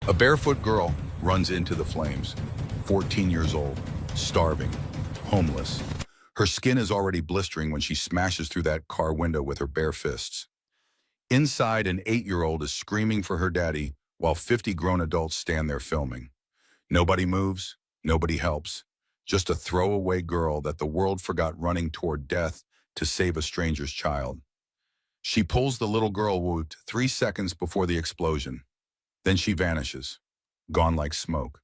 A barefoot girl runs into the flames, 14 years old, starving, homeless. Her skin is already blistering when she smashes through that car window with her bare fists. Inside, an 8-year-old is screaming for her daddy while 50 grown adults stand there filming. Nobody moves, nobody helps. Just a throwaway girl that the world forgot running toward death to save a stranger's child. She pulls the little girl wounded 3 seconds before the explosion. Then she vanishes, gone like smoke.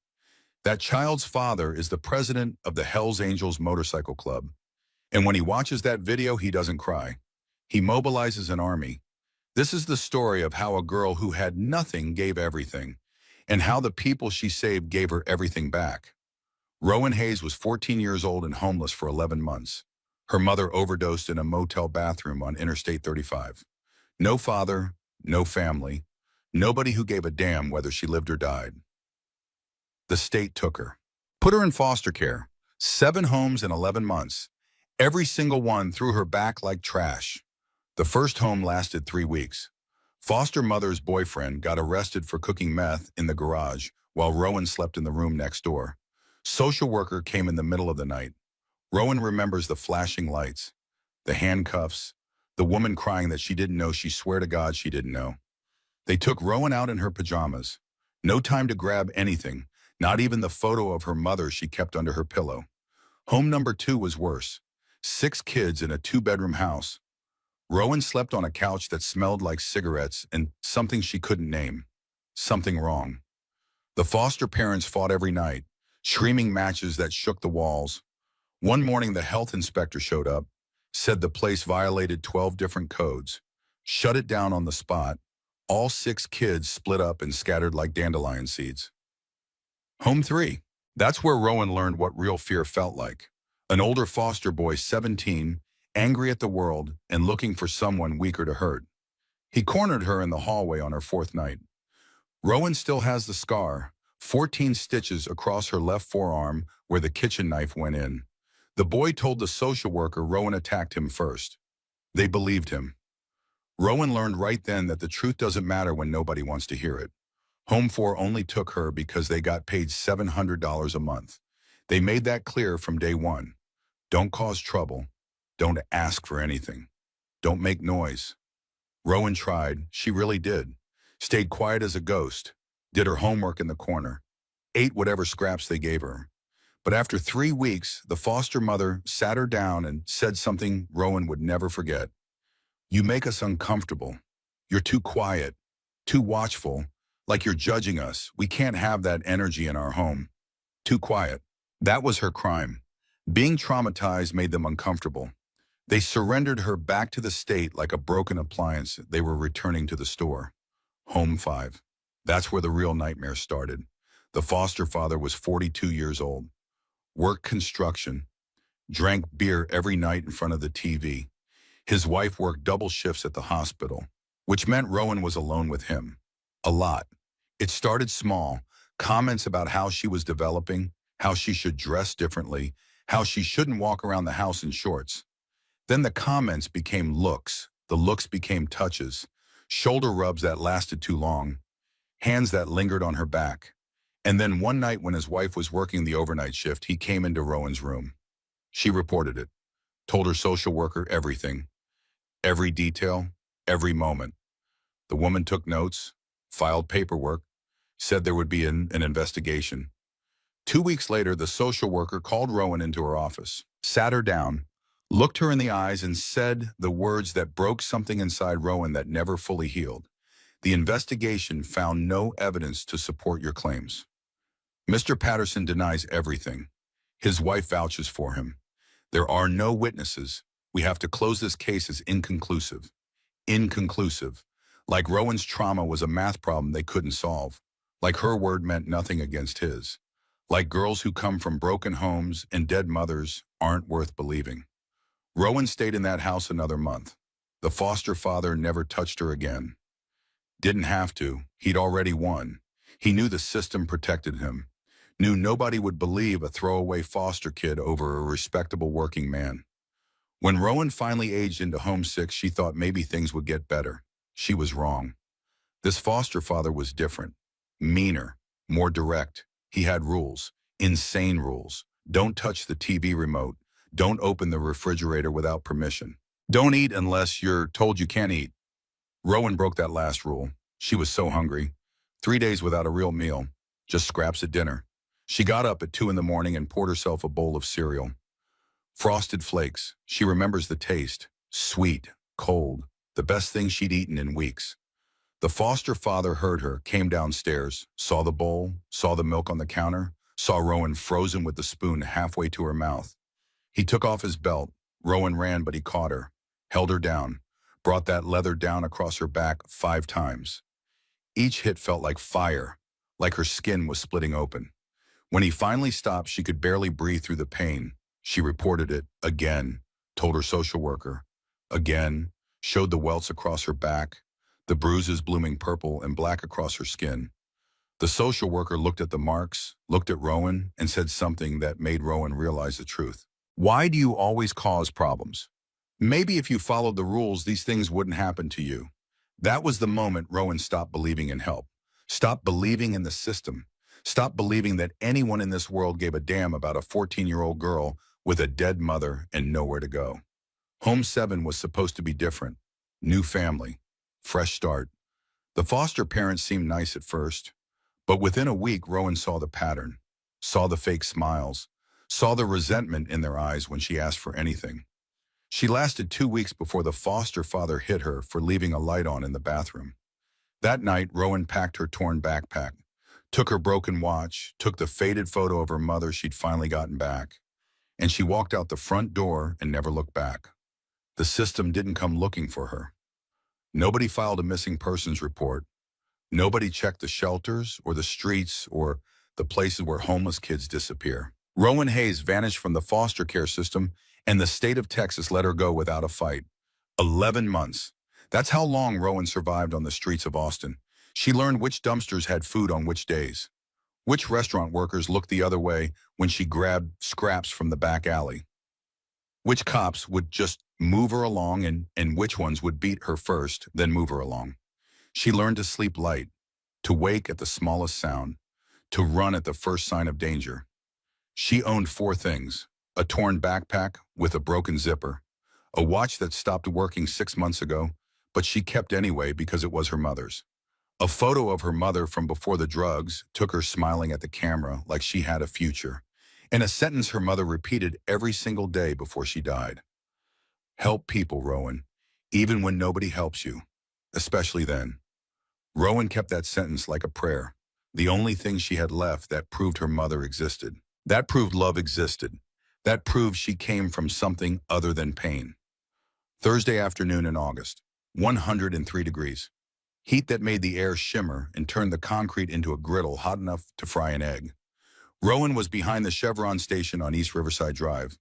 That child's father is the president of the Hells Angels motorcycle club. And when he watches that video, he doesn't cry. He mobilizes an army. This is the story of how a girl who had nothing gave everything, and how the people she saved gave her everything back. Rowan Hayes was 14 years old and homeless for 11 months. Her mother overdosed in a motel bathroom on Interstate 35. No father, no family, nobody who gave a damn whether she lived or died. The state took her, put her in foster care, 7 homes in 11 months. Every single one threw her back like trash. The first home lasted 3 weeks. Foster mother's boyfriend got arrested for cooking meth in the garage while Rowan slept in the room next door. Social worker came in the middle of the night. Rowan remembers the flashing lights, the handcuffs, the woman crying that she didn't know she swore to God she didn't know. They took Rowan out in her pajamas. No time to grab anything, not even the photo of her mother she kept under her pillow. Home number 2 was worse. 6 kids in a 2-bedroom house. Rowan slept on a couch that smelled like cigarettes and something she couldn't name. Something wrong. The foster parents fought every night, screaming matches that shook the walls. One morning the health inspector showed up, said the place violated 12 different codes, shut it down on the spot. All 6 kids split up and scattered like dandelion seeds. Home 3. That's where Rowan learned what real fear felt like. An older foster boy, 17, angry at the world and looking for someone weaker to hurt. He cornered her in the hallway on her 4th night. Rowan still has the scar, 14 stitches across her left forearm where the kitchen knife went in. The boy told the social worker Rowan attacked him first. They believed him. Rowan learned right then that the truth doesn't matter when nobody wants to hear it. Home 4 only took her because they got paid $700 a month. They made that clear from day one. Don't cause trouble. Don't ask for anything. Don't make noise. Rowan tried. She really did. Stayed quiet as a ghost. Did her homework in the corner. Ate whatever scraps they gave her. But after 3 weeks, the foster mother sat her down and said something Rowan would never forget. You make us uncomfortable. You're too quiet, too watchful, like you're judging us. We can't have that energy in our home. Too quiet. That was her crime. Being traumatized made them uncomfortable. They surrendered her back to the state like a broken appliance they were returning to the store. Home 5. That's where the real nightmare started. The foster father was 42 years old. Worked construction. Drank beer every night in front of the TV. His wife worked double shifts at the hospital, which meant Rowan was alone with him. A lot. It started small, comments about how she was developing, how she should dress differently, how she shouldn't walk around the house in shorts. Then the comments became looks, the looks became touches, shoulder rubs that lasted too long, hands that lingered on her back. And then one night when his wife was working the overnight shift, he came into Rowan's room. She reported it, told her social worker everything. Every detail, every moment. The woman took notes, filed paperwork, said there would be an investigation. 2 weeks later, the social worker called Rowan into her office, sat her down, looked her in the eyes and said the words that broke something inside Rowan that never fully healed. The investigation found no evidence to support your claims. Mr. Patterson denies everything. His wife vouches for him. There are no witnesses. We have to close this case as inconclusive. Inconclusive. Like Rowan's trauma was a math problem they couldn't solve. Like her word meant nothing against his. Like girls who come from broken homes and dead mothers aren't worth believing. Rowan stayed in that house another month. The foster father never touched her again. Didn't have to. He'd already won. He knew the system protected him. Knew nobody would believe a throwaway foster kid over a respectable working man. When Rowan finally aged into home 6, she thought maybe things would get better. She was wrong. This foster father was different. meaner, more direct. He had rules, insane rules. Don't touch the TV remote. Don't open the refrigerator without permission. Don't eat unless you're told you can't eat. Rowan broke that last rule. She was so hungry. 3 days without a real meal, just scraps at dinner. She got up at 2 in the morning and poured herself a bowl of cereal. Frosted Flakes. She remembers the taste. Sweet, cold, the best thing she'd eaten in weeks. The foster father heard her, came downstairs, saw the bowl, saw the milk on the counter, saw Rowan frozen with the spoon halfway to her mouth. He took off his belt. Rowan ran, but he caught her, held her down, brought that leather down across her back 5 times. Each hit felt like fire, like her skin was splitting open. When he finally stopped, she could barely breathe through the pain. She reported it again, told her social worker. Again, showed the welts across her back, the bruises blooming purple and black across her skin. The social worker looked at the marks, looked at Rowan, and said something that made Rowan realize the truth. Why do you always cause problems? Maybe if you followed the rules, these things wouldn't happen to you. That was the moment Rowan stopped believing in help, stopped believing in the system, stopped believing that anyone in this world gave a damn about a 14-year-old girl with a dead mother and nowhere to go. Home 7 was supposed to be different. New family, fresh start. The foster parents seemed nice at first, but within a week, Rowan saw the pattern, saw the fake smiles, saw the resentment in their eyes when she asked for anything. She lasted 2 weeks before the foster father hit her for leaving a light on in the bathroom. That night, Rowan packed her torn backpack, took her broken watch, took the faded photo of her mother she'd finally gotten back, and she walked out the front door and never looked back. The system didn't come looking for her. Nobody filed a missing persons report. Nobody checked the shelters or the streets or the places where homeless kids disappear. Rowan Hayes vanished from the foster care system, and the state of Texas let her go without a fight. 11 months. That's how long Rowan survived on the streets of Austin. She learned which dumpsters had food on which days, which restaurant workers looked the other way when she grabbed scraps from the back alley, which cops would just move her along and which ones would beat her first, then move her along. She learned to sleep light, to wake at the smallest sound, to run at the first sign of danger. She owned 4 things: a torn backpack with a broken zipper, a watch that stopped working 6 months ago, but she kept anyway because it was her mother's. A photo of her mother from before the drugs took her smiling at the camera like she had a future, and a sentence her mother repeated every single day before she died. Help people, Rowan, even when nobody helps you, especially then. Rowan kept that sentence like a prayer, the only thing she had left that proved her mother existed. That proved love existed. That proved she came from something other than pain. Thursday afternoon in August, 103 degrees. Heat that made the air shimmer and turned the concrete into a griddle hot enough to fry an egg. Rowan was behind the Chevron station on East Riverside Drive,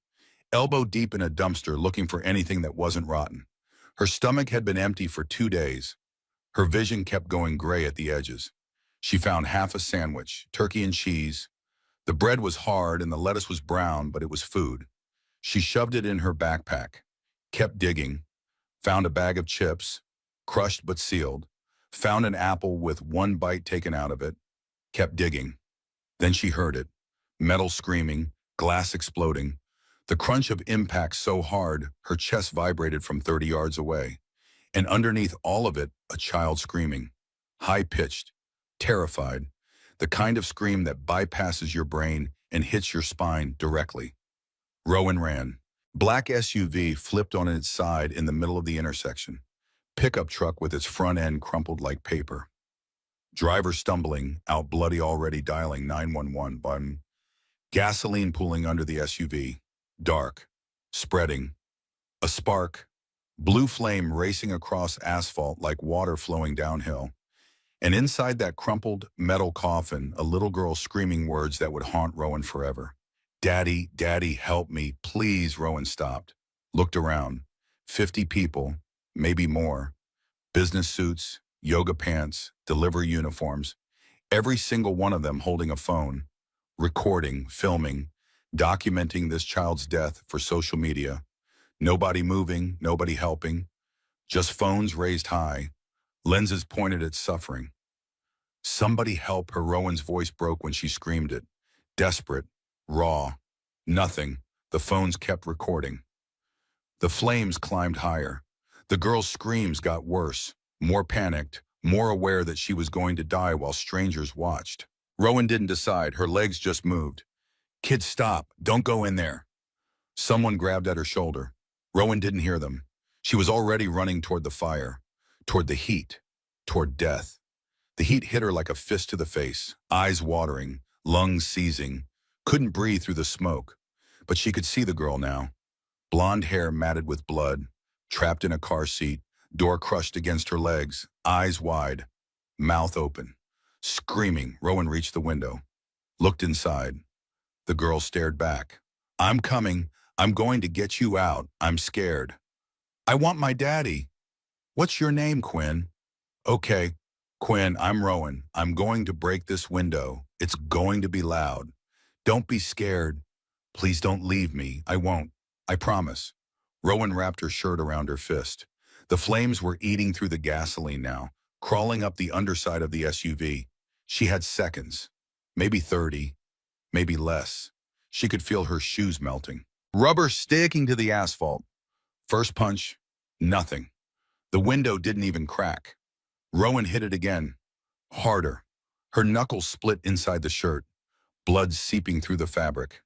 elbow deep in a dumpster looking for anything that wasn't rotten. Her stomach had been empty for 2 days. Her vision kept going gray at the edges. She found half a sandwich, turkey and cheese. The bread was hard and the lettuce was brown, but it was food. She shoved it in her backpack, kept digging, found a bag of chips, crushed but sealed, found an apple with 1 bite taken out of it, kept digging. Then she heard it, metal screaming, glass exploding, the crunch of impact so hard her chest vibrated from 30 yards away. And underneath all of it, a child screaming, high-pitched, terrified, the kind of scream that bypasses your brain and hits your spine directly. Rowan ran. Black SUV flipped on its side in the middle of the intersection. Pickup truck with its front end crumpled like paper. Driver stumbling, out bloody already dialing 911 button. Gasoline pooling under the SUV. Dark. Spreading. A spark. Blue flame racing across asphalt like water flowing downhill. And inside that crumpled metal coffin, a little girl screaming words that would haunt Rowan forever. Daddy, Daddy, help me, please. Rowan stopped, looked around. 50 people, maybe more. Business suits, yoga pants, delivery uniforms. Every single one of them holding a phone, recording, filming, documenting this child's death for social media. Nobody moving, nobody helping. Just phones raised high, lenses pointed at suffering. Somebody help her, Rowan's voice broke when she screamed it. Desperate, raw, nothing. The phones kept recording. The flames climbed higher. The girl's screams got worse, more panicked, more aware that she was going to die while strangers watched. Rowan didn't decide, her legs just moved. Kid, stop, don't go in there. Someone grabbed at her shoulder. Rowan didn't hear them. She was already running toward the fire, toward the heat, toward death. The heat hit her like a fist to the face, eyes watering, lungs seizing. Couldn't breathe through the smoke. But she could see the girl now. Blonde hair matted with blood, trapped in a car seat, door crushed against her legs, eyes wide, mouth open. Screaming, Rowan reached the window, looked inside. The girl stared back. I'm coming. I'm going to get you out. I'm scared. I want my daddy. What's your name, Quinn? Okay, Quinn, I'm Rowan. I'm going to break this window. It's going to be loud. Don't be scared. Please don't leave me. I won't. I promise. Rowan wrapped her shirt around her fist. The flames were eating through the gasoline now, crawling up the underside of the SUV. She had seconds, maybe 30, maybe less. She could feel her shoes melting. Rubber sticking to the asphalt. First punch, nothing. The window didn't even crack. Rowan hit it again, harder. Her knuckles split inside the shirt, blood seeping through the fabric.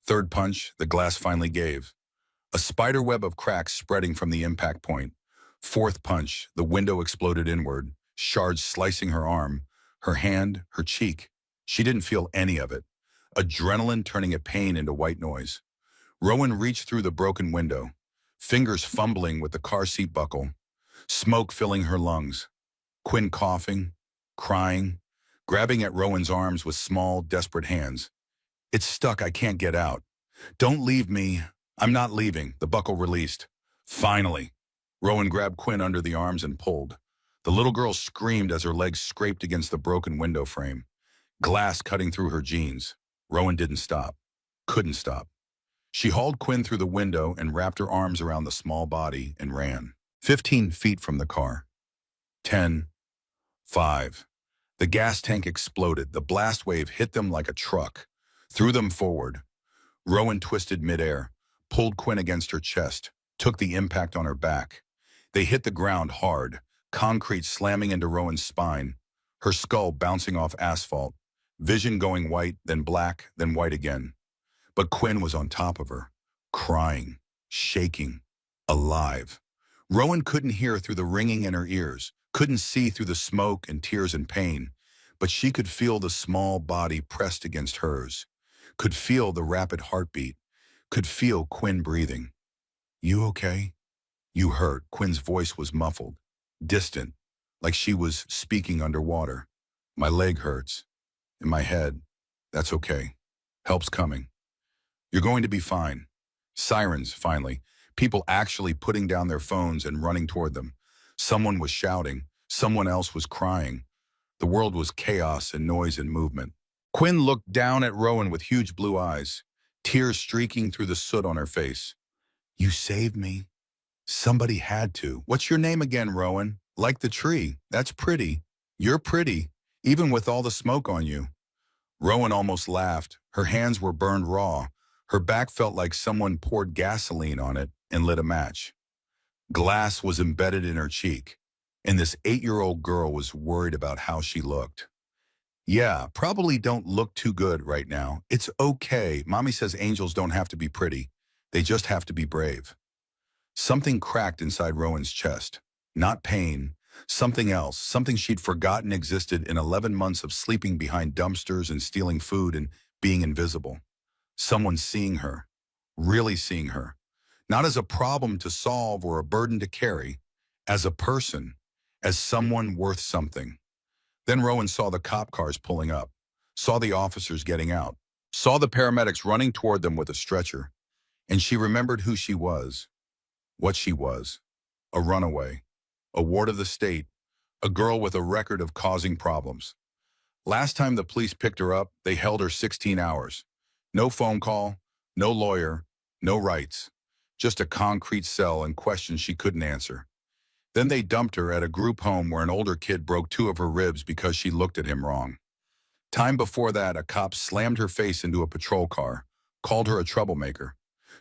Third punch, the glass finally gave. A spider web of cracks spreading from the impact point. Fourth punch, the window exploded inward, shards slicing her arm, her hand, her cheek. She didn't feel any of it. Adrenaline turning a pain into white noise. Rowan reached through the broken window, fingers fumbling with the car seat buckle, smoke filling her lungs. Quinn coughing, crying, grabbing at Rowan's arms with small, desperate hands. It's stuck, I can't get out. Don't leave me. I'm not leaving, the buckle released. Finally. Rowan grabbed Quinn under the arms and pulled. The little girl screamed as her legs scraped against the broken window frame. Glass cutting through her jeans. Rowan didn't stop. Couldn't stop. She hauled Quinn through the window and wrapped her arms around the small body and ran. 15 feet from the car. 10. 5. The gas tank exploded. The blast wave hit them like a truck, threw them forward. Rowan twisted midair, pulled Quinn against her chest, took the impact on her back. They hit the ground hard, concrete slamming into Rowan's spine, her skull bouncing off asphalt, vision going white, then black, then white again. But Quinn was on top of her, crying, shaking, alive. Rowan couldn't hear through the ringing in her ears, couldn't see through the smoke and tears and pain, but she could feel the small body pressed against hers, could feel the rapid heartbeat, could feel Quinn breathing. You okay? You hurt. Quinn's voice was muffled, distant, like she was speaking underwater. My leg hurts. In my head. That's okay. Help's coming. You're going to be fine. Sirens, finally. People actually putting down their phones and running toward them. Someone was shouting. Someone else was crying. The world was chaos and noise and movement. Quinn looked down at Rowan with huge blue eyes, tears streaking through the soot on her face. You saved me. Somebody had to. What's your name again, Rowan? Like the tree. That's pretty. You're pretty, even with all the smoke on you. Rowan almost laughed. Her hands were burned raw. Her back felt like someone poured gasoline on it and lit a match. Glass was embedded in her cheek, and this 8-year-old girl was worried about how she looked. Yeah, probably don't look too good right now. It's okay. Mommy says angels don't have to be pretty. They just have to be brave. Something cracked inside Rowan's chest. Not pain. Something else. Something she'd forgotten existed in 11 months of sleeping behind dumpsters and stealing food and being invisible. Someone seeing her. Really seeing her. Not as a problem to solve or a burden to carry. As a person. As someone worth something. Then Rowan saw the cop cars pulling up. Saw the officers getting out. Saw the paramedics running toward them with a stretcher. And she remembered who she was. What she was. A runaway. A ward of the state. A girl with a record of causing problems. Last time the police picked her up, they held her 16 hours. No phone call, no lawyer, no rights. Just a concrete cell and questions she couldn't answer. Then they dumped her at a group home where an older kid broke two of her ribs because she looked at him wrong. Time before that, a cop slammed her face into a patrol car, called her a troublemaker,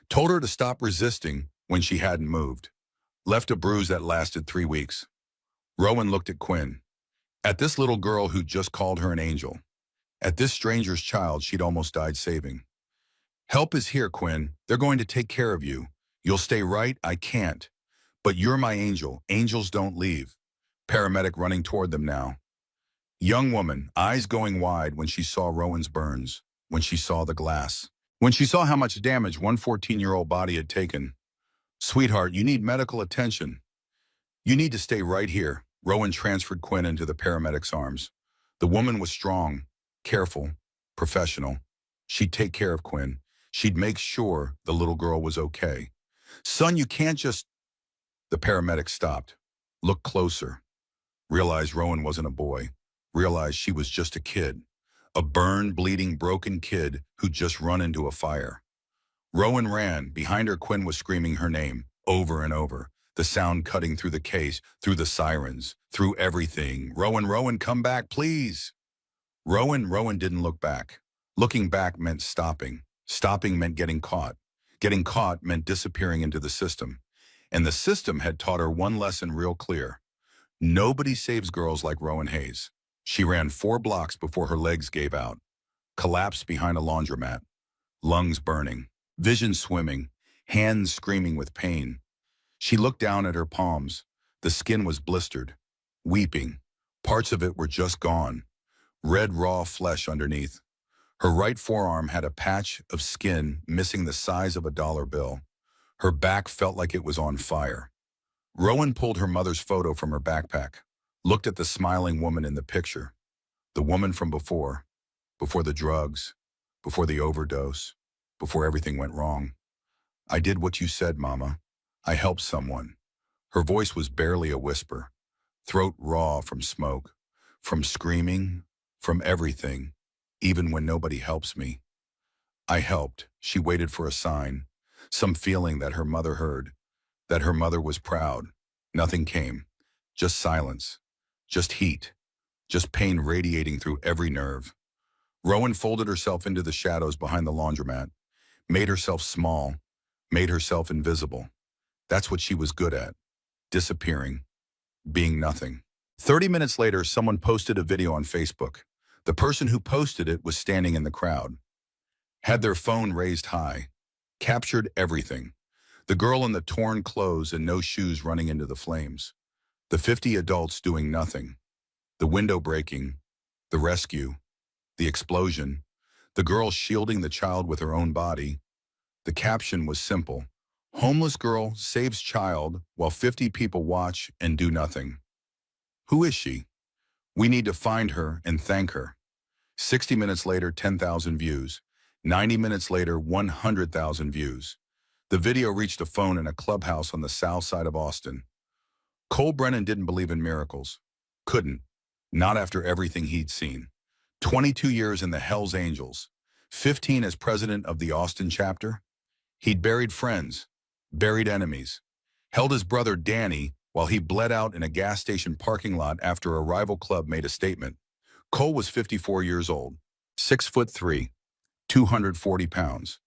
told her to stop resisting when she hadn't moved, left a bruise that lasted 3 weeks. Rowan looked at Quinn, at this little girl who just called her an angel, at this stranger's child she'd almost died saving. Help is here, Quinn. They're going to take care of you. You'll stay right, I can't. But you're my angel. Angels don't leave. Paramedic running toward them now. Young woman, eyes going wide when she saw Rowan's burns, when she saw the glass, when she saw how much damage one 14-year-old body had taken. Sweetheart, you need medical attention. You need to stay right here. Rowan transferred Quinn into the paramedic's arms. The woman was strong, careful, professional. She'd take care of Quinn. She'd make sure the little girl was okay. Son, you can't just... The paramedic stopped, looked closer, realized Rowan wasn't a boy, realized she was just a kid, a burned, bleeding, broken kid who'd just run into a fire. Rowan ran. Behind her, Quinn was screaming her name over and over, the sound cutting through the case, through the sirens, through everything. Rowan, Rowan, come back, please. Rowan didn't look back. Looking back meant stopping. Stopping meant getting caught. Getting caught meant disappearing into the system. And the system had taught her one lesson real clear. Nobody saves girls like Rowan Hayes. She ran 4 blocks before her legs gave out, collapsed behind a laundromat, lungs burning, vision swimming, hands screaming with pain. She looked down at her palms. The skin was blistered, weeping. Parts of it were just gone, red raw flesh underneath. Her right forearm had a patch of skin missing the size of a dollar bill. Her back felt like it was on fire. Rowan pulled her mother's photo from her backpack, looked at the smiling woman in the picture. The woman from before the drugs, before the overdose, before everything went wrong. I did what you said, Mama. I helped someone. Her voice was barely a whisper, throat raw from smoke, from screaming, from everything, even when nobody helps me. I helped. She waited for a sign, some feeling that her mother heard, that her mother was proud. Nothing came, just silence, just heat, just pain radiating through every nerve. Rowan folded herself into the shadows behind the laundromat, made herself small, made herself invisible. That's what she was good at, disappearing, being nothing. 30 minutes later, someone posted a video on Facebook. The person who posted it was standing in the crowd, had their phone raised high, captured everything. The girl in the torn clothes and no shoes running into the flames. The 50 adults doing nothing. The window breaking. The rescue. The explosion. The girl shielding the child with her own body. The caption was simple. Homeless girl saves child while 50 people watch and do nothing. Who is she? We need to find her and thank her. 60 minutes later, 10,000 views. 90 minutes later, 100,000 views. The video reached a phone in a clubhouse on the south side of Austin. Cole Brennan didn't believe in miracles. Couldn't. Not after everything he'd seen. 22 years in the Hells Angels. 15 as president of the Austin chapter. He'd buried friends, buried enemies. Held his brother Danny while he bled out in a gas station parking lot after a rival club made a statement. Cole was 54 years old, 6'3", 240 pounds.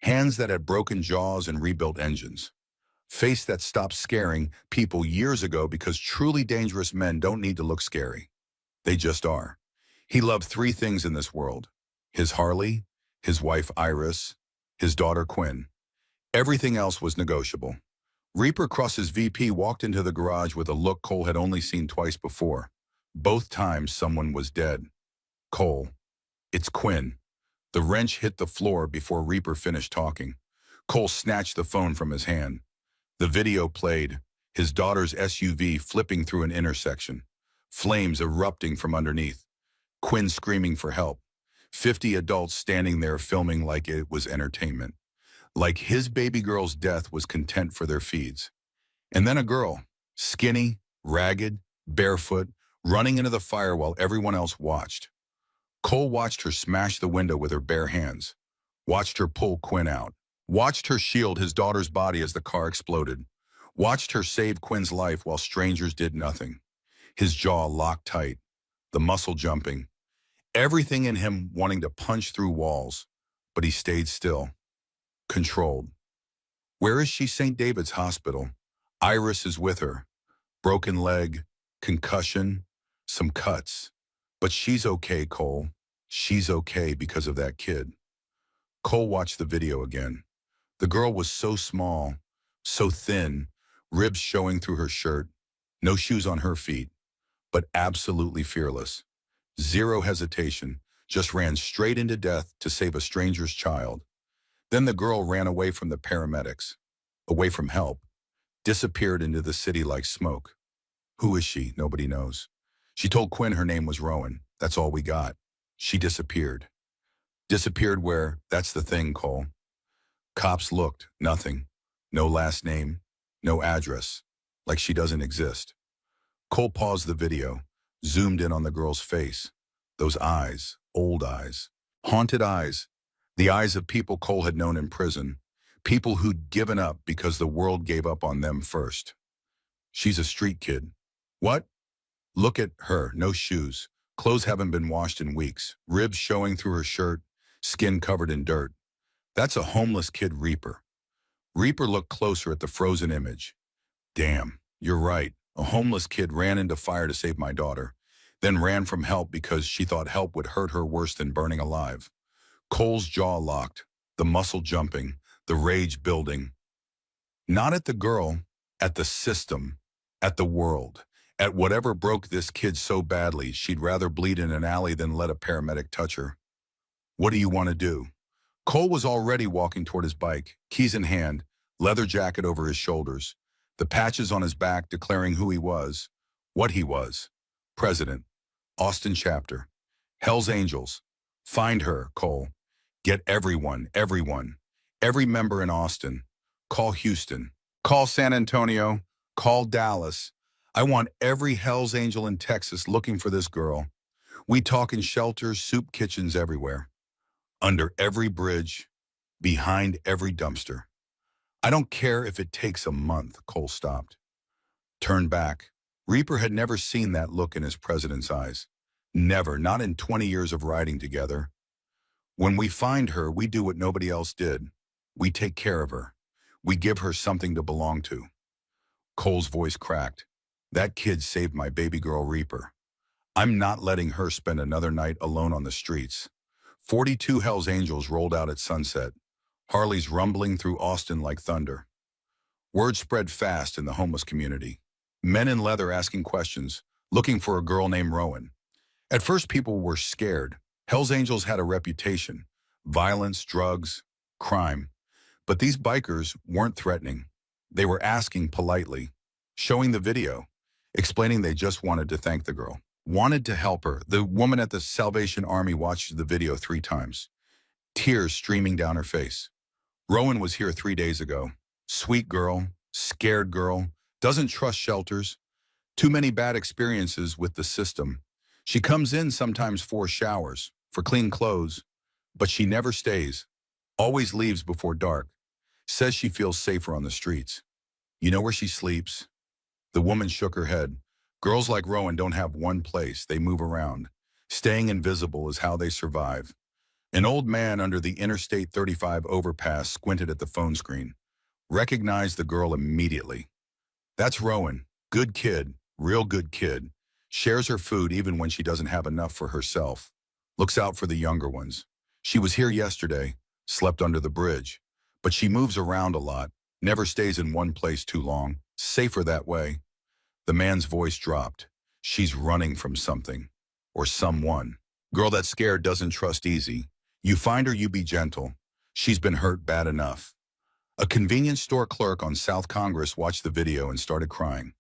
Hands that had broken jaws and rebuilt engines. Face that stopped scaring people years ago because truly dangerous men don't need to look scary. They just are. He loved 3 things in this world. His Harley, his wife Iris, his daughter Quinn. Everything else was negotiable. Reaper Cross's VP walked into the garage with a look Cole had only seen twice before. Both times someone was dead. Cole. It's Quinn. The wrench hit the floor before Reaper finished talking. Cole snatched the phone from his hand. The video played, his daughter's SUV flipping through an intersection, flames erupting from underneath, Quinn screaming for help, 50 adults standing there filming like it was entertainment, like his baby girl's death was content for their feeds. And then a girl, skinny, ragged, barefoot, running into the fire while everyone else watched. Cole watched her smash the window with her bare hands, watched her pull Quinn out, watched her shield his daughter's body as the car exploded, Watched her save Quinn's life while strangers did nothing. His jaw locked tight, the muscle jumping, everything in him wanting to punch through walls. But he stayed still, controlled. Where is she? St. David's Hospital. Iris is with her. Broken leg, concussion, some cuts. But she's okay, Cole. She's okay because of that kid. Cole watched the video again. The girl was so small, so thin, ribs showing through her shirt, no shoes on her feet, but absolutely fearless. Zero hesitation, just ran straight into death to save a stranger's child. Then the girl ran away from the paramedics, away from help, disappeared into the city like smoke. Who is she? Nobody knows. She told Quinn her name was Rowan. That's all we got. She disappeared. Disappeared where? That's the thing, Cole. Cops looked, nothing. No last name, no address, like she doesn't exist. Cole paused the video, zoomed in on the girl's face. Those eyes, old eyes, haunted eyes, the eyes of people Cole had known in prison, people who'd given up because the world gave up on them first. She's a street kid. What? Look at her, no shoes. Clothes haven't been washed in weeks, ribs showing through her shirt, skin covered in dirt. That's a homeless kid, Reaper. Reaper looked closer at the frozen image. Damn, you're right. A homeless kid ran into fire to save my daughter, then ran from help because she thought help would hurt her worse than burning alive. Cole's jaw locked, the muscle jumping, the rage building. Not at the girl, at the system, at the world, at whatever broke this kid so badly she'd rather bleed in an alley than let a paramedic touch her. What do you want to do? Cole was already walking toward his bike, keys in hand, leather jacket over his shoulders, the patches on his back declaring who he was, what he was. President, Austin chapter, Hell's Angels. Find her, Cole. Get everyone, every member in Austin. Call Houston. Call San Antonio. Call Dallas. I want every Hell's Angel in Texas looking for this girl. We talk in shelters, soup kitchens everywhere. Under every bridge, behind every dumpster. I don't care if it takes a month, Cole stopped. Turned back. Reaper had never seen that look in his president's eyes. Never, not in 20 years of riding together. When we find her, we do what nobody else did. We take care of her. We give her something to belong to. Cole's voice cracked. That kid saved my baby girl, Reaper. I'm not letting her spend another night alone on the streets. 42 Hell's Angels rolled out at sunset, Harleys rumbling through Austin like thunder. Word spread fast in the homeless community. Men in leather asking questions, looking for a girl named Rowan. At first people were scared. Hell's Angels had a reputation, violence, drugs, crime. But these bikers weren't threatening. They were asking politely, showing the video, explaining they just wanted to thank the girl, wanted to help her. The woman at the Salvation Army watched the video 3 times, tears streaming down her face. Rowan was here 3 days ago. Sweet girl, scared girl, doesn't trust shelters. Too many bad experiences with the system. She comes in sometimes for showers, for clean clothes, but she never stays. Always leaves before dark. Says she feels safer on the streets. You know where she sleeps? The woman shook her head. Girls like Rowan don't have one place. They move around. Staying invisible is how they survive. An old man under the Interstate 35 overpass squinted at the phone screen. Recognized the girl immediately. That's Rowan. Good kid. Real good kid. Shares her food even when she doesn't have enough for herself. Looks out for the younger ones. She was here yesterday. Slept under the bridge. But she moves around a lot. Never stays in one place too long. Safer that way. The man's voice dropped. She's running from something. Or someone. Girl that's scared doesn't trust easy. You find her, you be gentle. She's been hurt bad enough. A convenience store clerk on South Congress watched the video and started crying.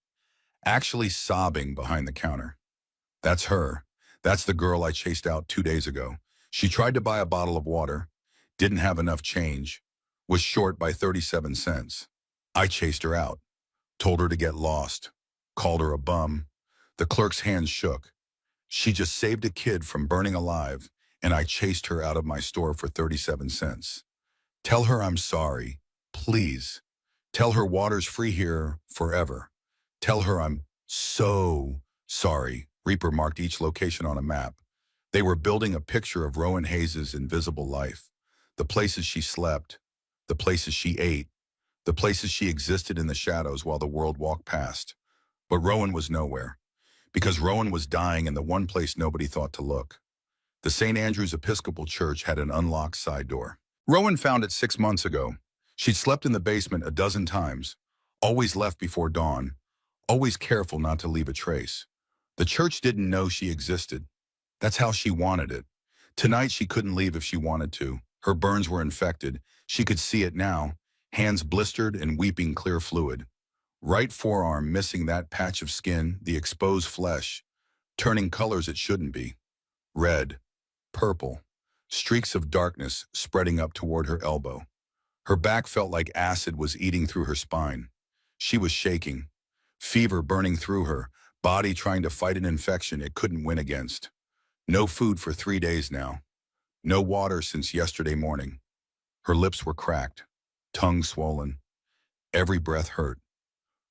Actually sobbing behind the counter. That's her. That's the girl I chased out 2 days ago. She tried to buy a bottle of water. Didn't have enough change. Was short by 37 cents. I chased her out. Told her to get lost. Called her a bum. The clerk's hands shook. She just saved a kid from burning alive, and I chased her out of my store for 37 cents. Tell her I'm sorry. Please. Tell her water's free here forever. Tell her I'm so sorry. Reaper marked each location on a map. They were building a picture of Rowan Hayes' invisible life. The places she slept, the places she ate, the places she existed in the shadows while the world walked past. But Rowan was nowhere, because Rowan was dying in the one place nobody thought to look. The St. Andrew's Episcopal Church had an unlocked side door. Rowan found it 6 months ago. She'd slept in the basement a dozen times, always left before dawn, always careful not to leave a trace. The church didn't know she existed. That's how she wanted it. Tonight she couldn't leave if she wanted to. Her burns were infected. She could see it now, hands blistered and weeping clear fluid. Right forearm missing that patch of skin, the exposed flesh, turning colors it shouldn't be. Red, purple, streaks of darkness spreading up toward her elbow. Her back felt like acid was eating through her spine. She was shaking, fever burning through her, body trying to fight an infection it couldn't win against. No food for 3 days now. No water since yesterday morning. Her lips were cracked, tongue swollen. Every breath hurt.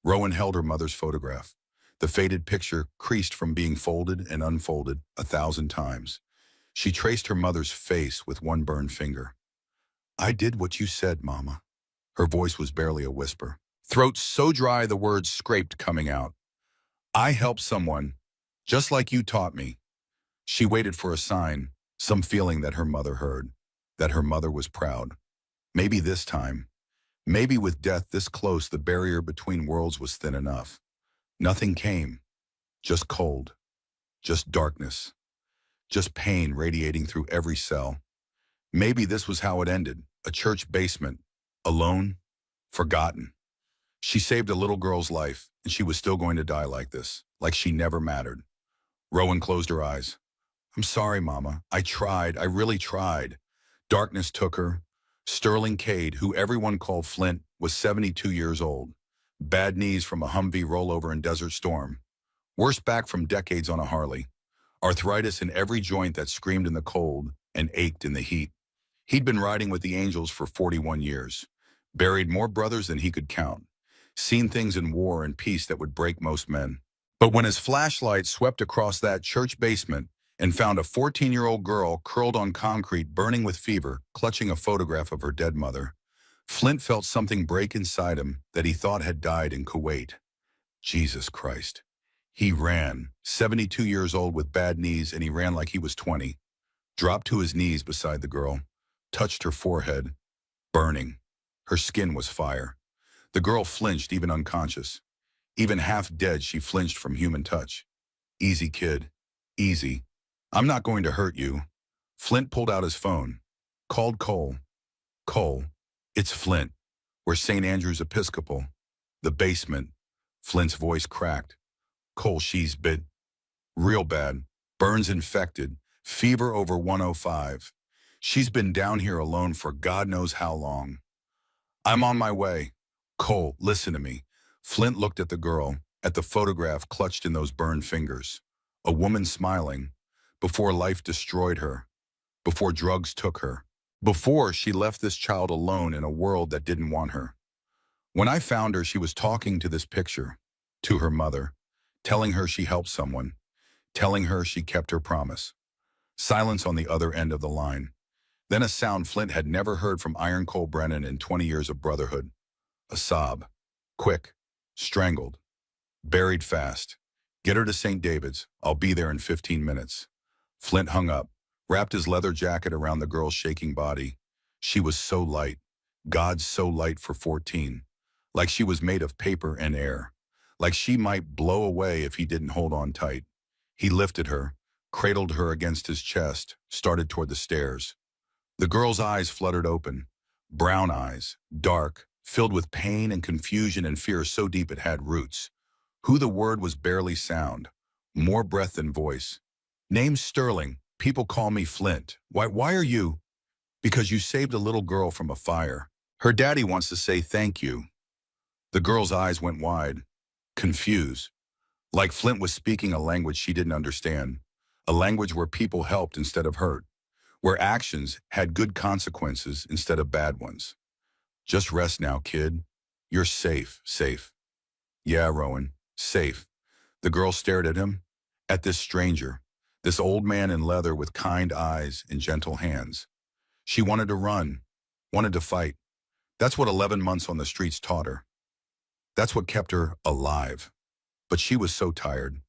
Rowan held her mother's photograph. The faded picture creased from being folded and unfolded 1,000 times. She traced her mother's face with one burned finger. I did what you said, Mama. Her voice was barely a whisper. Throat so dry the words scraped coming out. I helped someone, just like you taught me. She waited for a sign, some feeling that her mother heard, that her mother was proud. Maybe this time, maybe with death this close the barrier between worlds was thin enough. Nothing came, just cold, just darkness, just pain radiating through every cell. Maybe this was how it ended, a church basement, alone, forgotten. She saved a little girl's life, and she was still going to die like this, like she never mattered. Rowan closed her eyes. I'm sorry, Mama. I tried. I really tried. Darkness took her. Sterling Cade, who everyone called Flint, was 72 years old. Bad knees from a Humvee rollover in Desert Storm. Worse back from decades on a Harley. Arthritis in every joint that screamed in the cold and ached in the heat. He'd been riding with the Angels for 41 years. Buried more brothers than he could count. Seen things in war and peace that would break most men. But when his flashlight swept across that church basement and found a 14-year-old girl curled on concrete, burning with fever, clutching a photograph of her dead mother, Flint felt something break inside him that he thought had died in Kuwait. Jesus Christ. He ran, 72 years old with bad knees, and he ran like he was 20. Dropped to his knees beside the girl, touched her forehead, burning. Her skin was fire. The girl flinched, even unconscious. Even half dead, she flinched from human touch. Easy, kid. Easy. I'm not going to hurt you. Flint pulled out his phone. Called Cole. Cole. It's Flint. We're St. Andrew's Episcopal. The basement. Flint's voice cracked. Cole, she's bit. Real bad. Burns infected. Fever over 105. She's been down here alone for God knows how long. I'm on my way. Cole, listen to me. Flint looked at the girl, at the photograph clutched in those burned fingers. A woman smiling. Before life destroyed her. Before drugs took her. Before she left this child alone in a world that didn't want her. When I found her, she was talking to this picture, to her mother, telling her she helped someone, telling her she kept her promise. Silence on the other end of the line. Then a sound Flint had never heard from Iron Cole Brennan in 20 years of brotherhood. A sob. Quick. Strangled. Buried fast. Get her to St. David's. I'll be there in 15 minutes. Flint hung up, wrapped his leather jacket around the girl's shaking body. She was so light. God so light for 14. Like she was made of paper and air. Like she might blow away if he didn't hold on tight. He lifted her, cradled her against his chest, started toward the stairs. The girl's eyes fluttered open. Brown eyes, dark, filled with pain and confusion and fear so deep it had roots. Who the word was barely sound. More breath than voice. Name's Sterling. People call me Flint. Why are you? Because you saved a little girl from a fire. Her daddy wants to say thank you. The girl's eyes went wide, confused. Like Flint was speaking a language she didn't understand. A language where people helped instead of hurt. Where actions had good consequences instead of bad ones. Just rest now, kid. You're safe, safe. Yeah, Rowan, safe. The girl stared at him, at this stranger, this old man in leather with kind eyes and gentle hands. She wanted to run, wanted to fight. That's what 11 months on the streets taught her. That's what kept her alive. But she was so tired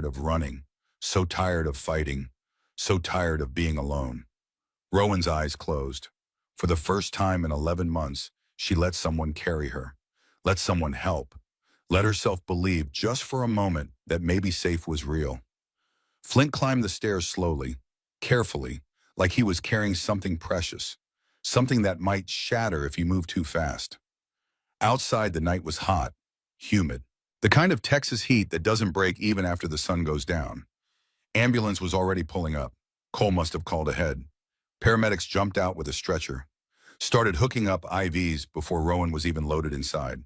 of running, so tired of fighting, so tired of being alone. Rowan's eyes closed. For the first time in 11 months, she let someone carry her, let someone help, let herself believe just for a moment that maybe safe was real. Flint climbed the stairs slowly, carefully, like he was carrying something precious, something that might shatter if he moved too fast. Outside, the night was hot, humid, the kind of Texas heat that doesn't break even after the sun goes down. Ambulance was already pulling up. Cole must have called ahead. Paramedics jumped out with a stretcher, started hooking up IVs before Rowan was even loaded inside.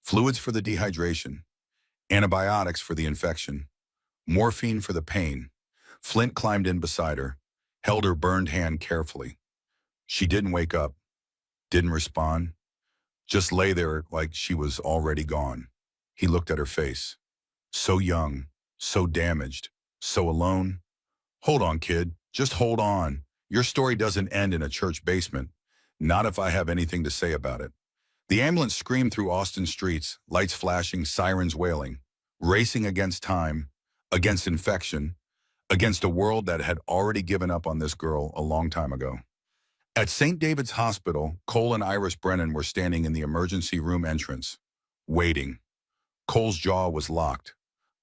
Fluids for the dehydration, antibiotics for the infection, morphine for the pain. Flint climbed in beside her, held her burned hand carefully. She didn't wake up, didn't respond, just lay there like she was already gone. He looked at her face. So young, so damaged, so alone. Hold on, kid. Just hold on. Your story doesn't end in a church basement. Not if I have anything to say about it. The ambulance screamed through Austin streets, lights flashing, sirens wailing, racing against time, against infection, against a world that had already given up on this girl a long time ago. At St. David's Hospital, Cole and Iris Brennan were standing in the emergency room entrance, waiting. Cole's jaw was locked.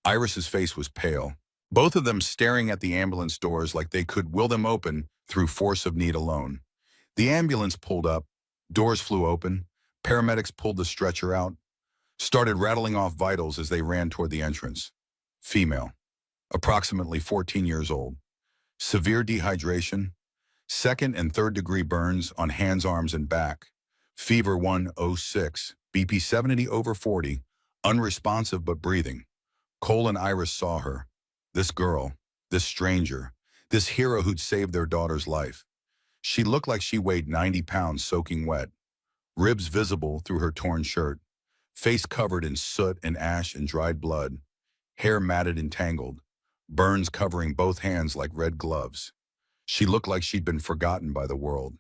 Iris's face was pale. Both of them staring at the ambulance doors like they could will them open through force of need alone. The ambulance pulled up, doors flew open, paramedics pulled the stretcher out, started rattling off vitals as they ran toward the entrance. Female, approximately 14 years old. Severe dehydration, second and third degree burns on hands, arms, and back. Fever 106, BP 70/40, unresponsive but breathing. Cole and Iris saw her. This girl, this stranger, this hero who'd saved their daughter's life. She looked like she weighed 90 pounds soaking wet, ribs visible through her torn shirt, face covered in soot and ash and dried blood, hair matted and tangled, burns covering both hands like red gloves. She looked like she'd been forgotten by the world,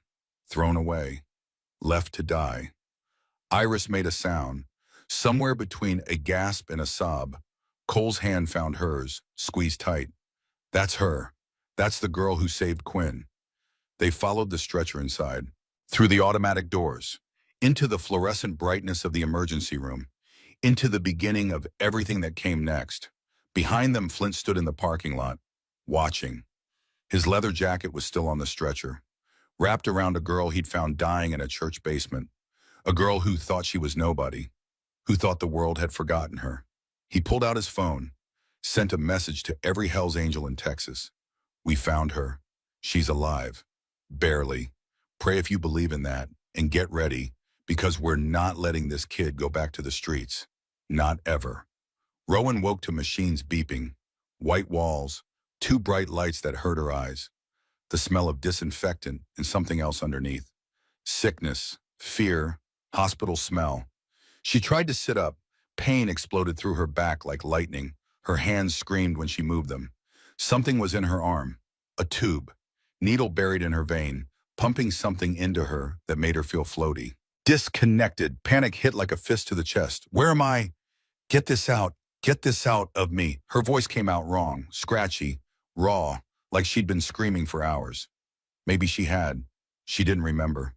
thrown away, left to die. Iris made a sound, somewhere between a gasp and a sob. Cole's hand found hers, squeezed tight. That's her. That's the girl who saved Quinn. They followed the stretcher inside, through the automatic doors, into the fluorescent brightness of the emergency room, into the beginning of everything that came next. Behind them, Flint stood in the parking lot, watching. His leather jacket was still on the stretcher, wrapped around a girl he'd found dying in a church basement, a girl who thought she was nobody, who thought the world had forgotten her. He pulled out his phone, sent a message to every Hell's Angel in Texas. We found her. She's alive. Barely. Pray if you believe in that, and get ready, because we're not letting this kid go back to the streets. Not ever. Rowan woke to machines beeping, white walls, two bright lights that hurt her eyes, the smell of disinfectant and something else underneath. Sickness, fear, hospital smell. She tried to sit up. Pain exploded through her back like lightning. Her hands screamed when she moved them. Something was in her arm, a tube, needle buried in her vein, pumping something into her that made her feel floaty. Disconnected, panic hit like a fist to the chest. Where am I? Get this out of me. Her voice came out wrong, scratchy, raw, like she'd been screaming for hours. Maybe she had. She didn't remember.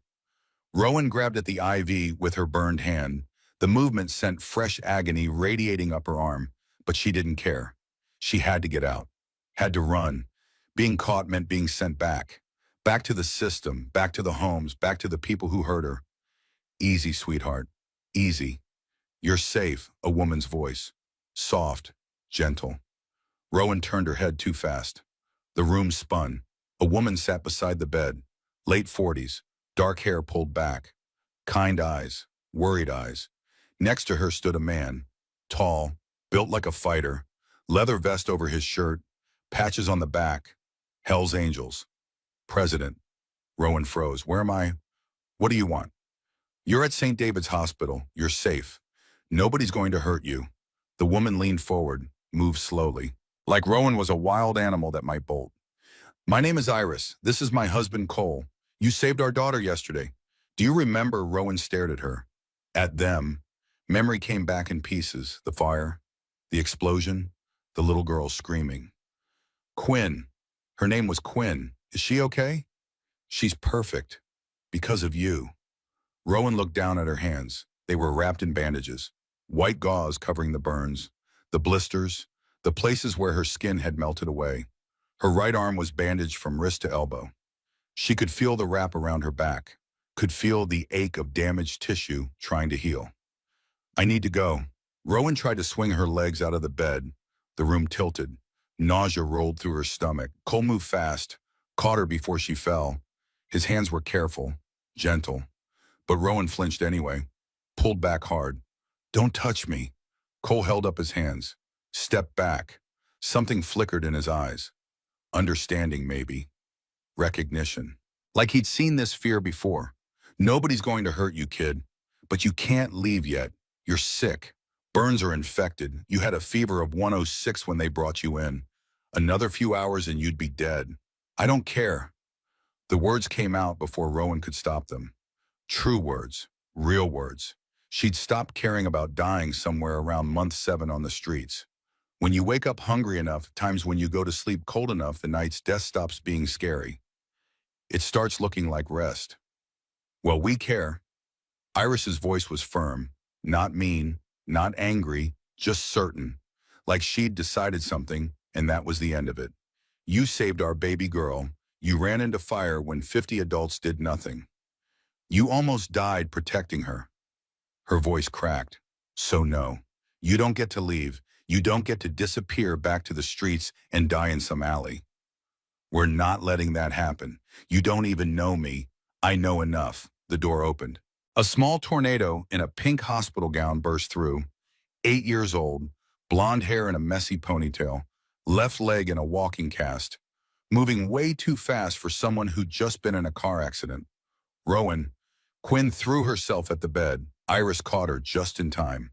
Rowan grabbed at the IV with her burned hand. The movement sent fresh agony radiating up her arm, but she didn't care. She had to get out, had to run. Being caught meant being sent back. Back to the system, back to the homes, back to the people who hurt her. Easy, sweetheart. Easy. You're safe, a woman's voice. Soft, gentle. Rowan turned her head too fast. The room spun. A woman sat beside the bed, late 40s, dark hair pulled back, kind eyes, worried eyes. Next to her stood a man, tall, built like a fighter, leather vest over his shirt, patches on the back. Hell's Angels. President. Rowan froze. Where am I? What do you want? You're at St. David's Hospital. You're safe. Nobody's going to hurt you. The woman leaned forward, moved slowly, like Rowan was a wild animal that might bolt. My name is Iris. This is my husband, Cole. You saved our daughter yesterday. Do you remember? Rowan stared at her. At them. Memory came back in pieces. The fire, the explosion, the little girl screaming. Quinn. Her name was Quinn. Is she okay? She's perfect. Because of you. Rowan looked down at her hands. They were wrapped in bandages. White gauze covering the burns, the blisters, the places where her skin had melted away. Her right arm was bandaged from wrist to elbow. She could feel the wrap around her back, could feel the ache of damaged tissue trying to heal. I need to go. Rowan tried to swing her legs out of the bed. The room tilted. Nausea rolled through her stomach. Cole moved fast, caught her before she fell. His hands were careful, gentle. But Rowan flinched anyway, pulled back hard. Don't touch me. Cole held up his hands, stepped back. Something flickered in his eyes. Understanding, maybe. Recognition. Like he'd seen this fear before. Nobody's going to hurt you, kid. But you can't leave yet. You're sick. Burns are infected. You had a fever of 106 when they brought you in. Another few hours and you'd be dead. I don't care. The words came out before Rowan could stop them. True words. Real words. She'd stopped caring about dying somewhere around month 7 on the streets. When you wake up hungry enough, times when you go to sleep cold enough, the night's death stops being scary. It starts looking like rest. Well, we care. Iris's voice was firm, not mean, not angry, just certain. Like she'd decided something, and that was the end of it. You saved our baby girl. You ran into fire when 50 adults did nothing. You almost died protecting her. Her voice cracked. So no, you don't get to leave. You don't get to disappear back to the streets and die in some alley. We're not letting that happen. You don't even know me. I know enough. The door opened. A small tornado in a pink hospital gown burst through. 8 years old, blonde hair in a messy ponytail, left leg in a walking cast, moving way too fast for someone who'd just been in a car accident. Rowan. Quinn threw herself at the bed. Iris caught her just in time.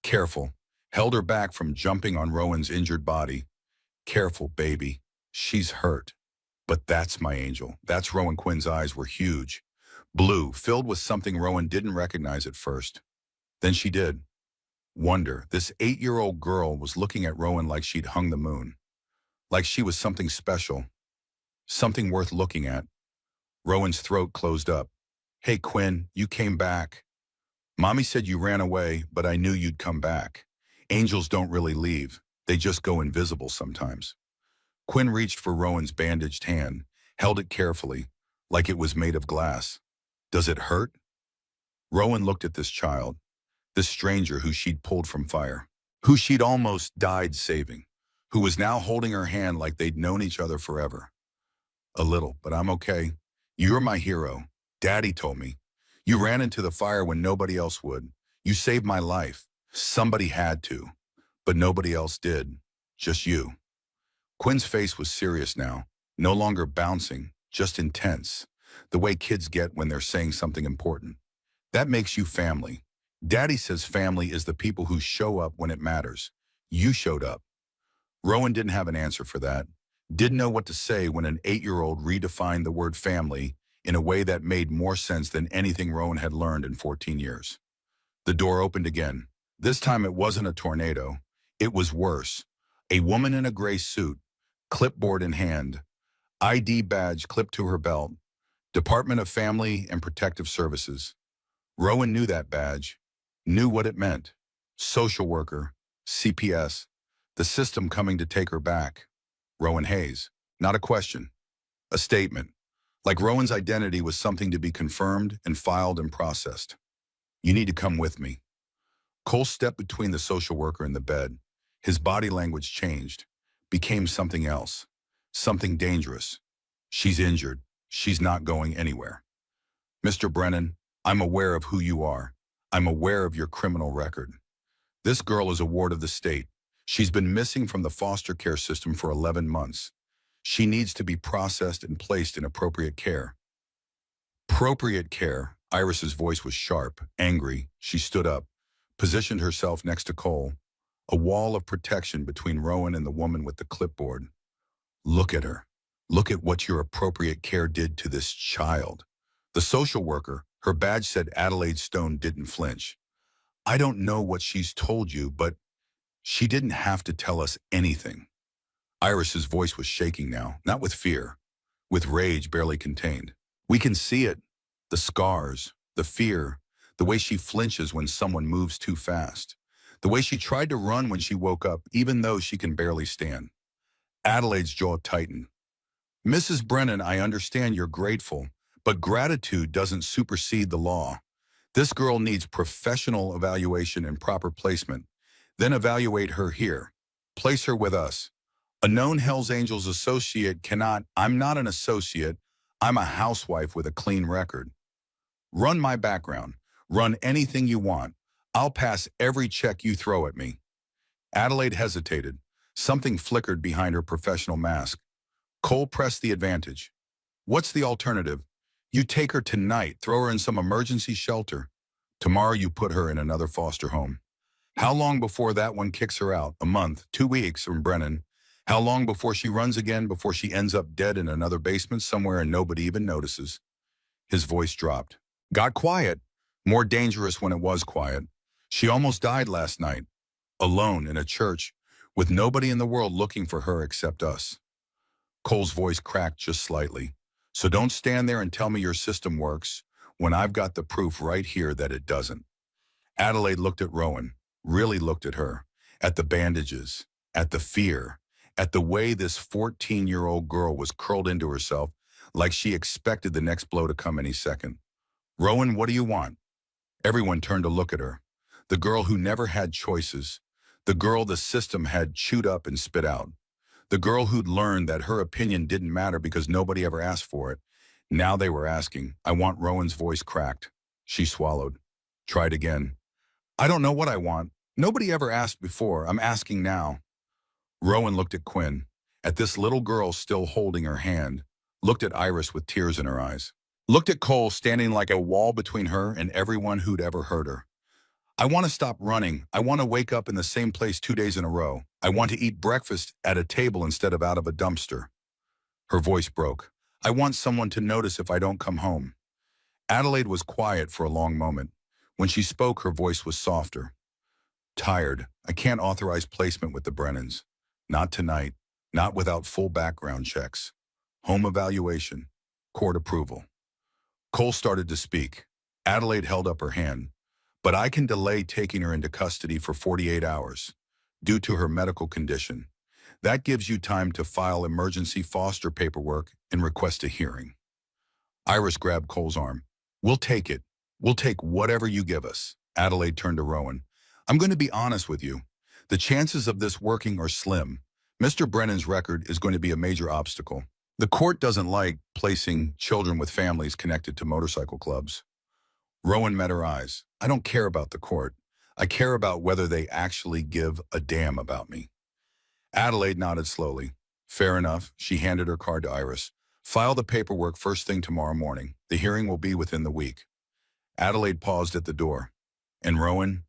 Careful. Held her back from jumping on Rowan's injured body. Careful, baby. She's hurt. But that's my angel. That's Rowan. Quinn's eyes were huge. Blue, filled with something Rowan didn't recognize at first. Then she did. Wonder. This 8-year-old girl was looking at Rowan like she'd hung the moon. Like she was something special. Something worth looking at. Rowan's throat closed up. Hey, Quinn, you came back. Mommy said you ran away, but I knew you'd come back. Angels don't really leave. They just go invisible sometimes. Quinn reached for Rowan's bandaged hand, held it carefully, like it was made of glass. Does it hurt? Rowan looked at this child, this stranger who she'd pulled from fire, who she'd almost died saving, who was now holding her hand like they'd known each other forever. A little, but I'm okay. You're my hero. Daddy told me. You ran into the fire when nobody else would. You saved my life. Somebody had to, but nobody else did. Just you. Quinn's face was serious now, no longer bouncing, just intense, the way kids get when they're saying something important. That makes you family. Daddy says family is the people who show up when it matters. You showed up. Rowan didn't have an answer for that. Didn't know what to say when an 8-year-old redefined the word family in a way that made more sense than anything Rowan had learned in 14 years. The door opened again. This time it wasn't a tornado. It was worse. A woman in a gray suit, clipboard in hand, ID badge clipped to her belt, Department of Family and Protective Services. Rowan knew that badge, knew what it meant. Social worker, CPS, the system coming to take her back. Rowan Hayes. Not a question. A statement. Like Rowan's identity was something to be confirmed and filed and processed. You need to come with me. Cole stepped between the social worker and the bed. His body language changed, became something else, something dangerous. She's injured. She's not going anywhere. Mr. Brennan, I'm aware of who you are. I'm aware of your criminal record. This girl is a ward of the state. She's been missing from the foster care system for 11 months. She needs to be processed and placed in appropriate care. Appropriate care, Iris's voice was sharp, angry. She stood up, positioned herself next to Cole, a wall of protection between Rowan and the woman with the clipboard. Look at her. Look at what your appropriate care did to this child. The social worker, her badge said Adelaide Stone, didn't flinch. I don't know what she's told you, but she didn't have to tell us anything. Iris's voice was shaking now, not with fear, with rage barely contained. We can see it, the scars, the fear, the way she flinches when someone moves too fast, the way she tried to run when she woke up, even though she can barely stand. Adelaide's jaw tightened. Mrs. Brennan, I understand you're grateful, but gratitude doesn't supersede the law. This girl needs professional evaluation and proper placement. Then evaluate her here. Place her with us. A known Hells Angels associate cannot. I'm not an associate. I'm a housewife with a clean record. Run my background. Run anything you want. I'll pass every check you throw at me. Adelaide hesitated. Something flickered behind her professional mask. Cole pressed the advantage. What's the alternative? You take her tonight, throw her in some emergency shelter. Tomorrow you put her in another foster home. How long before that one kicks her out? A month, 2 weeks from Brennan. How long before she runs again, before she ends up dead in another basement somewhere and nobody even notices? His voice dropped. Got quiet. More dangerous when it was quiet. She almost died last night. Alone in a church, with nobody in the world looking for her except us. Cole's voice cracked just slightly. So don't stand there and tell me your system works when I've got the proof right here that it doesn't. Adelaide looked at Rowan, really looked at her, at the bandages, at the fear, at the way this 14-year-old girl was curled into herself like she expected the next blow to come any second. Rowan, what do you want? Everyone turned to look at her. The girl who never had choices. The girl the system had chewed up and spit out. The girl who'd learned that her opinion didn't matter because nobody ever asked for it. Now they were asking. I want. Rowan's voice cracked. She swallowed. Tried again. I don't know what I want. Nobody ever asked before. I'm asking now. Rowan looked at Quinn, at this little girl still holding her hand, looked at Iris with tears in her eyes, looked at Cole standing like a wall between her and everyone who'd ever heard her. I want to stop running. I want to wake up in the same place 2 days in a row. I want to eat breakfast at a table instead of out of a dumpster. Her voice broke. I want someone to notice if I don't come home. Adelaide was quiet for a long moment. When she spoke, her voice was softer. Tired. I can't authorize placement with the Brennans. Not tonight. Not without full background checks. Home evaluation. Court approval. Cole started to speak. Adelaide held up her hand. But I can delay taking her into custody for 48 hours, due to her medical condition. That gives you time to file emergency foster paperwork and request a hearing. Iris grabbed Cole's arm. We'll take it. We'll take whatever you give us. Adelaide turned to Rowan. I'm going to be honest with you. The chances of this working are slim. Mr. Brennan's record is going to be a major obstacle. The court doesn't like placing children with families connected to motorcycle clubs. Rowan met her eyes. I don't care about the court. I care about whether they actually give a damn about me. Adelaide nodded slowly. Fair enough. She handed her card to Iris. File the paperwork first thing tomorrow morning. The hearing will be within the week. Adelaide paused at the door. And Rowan,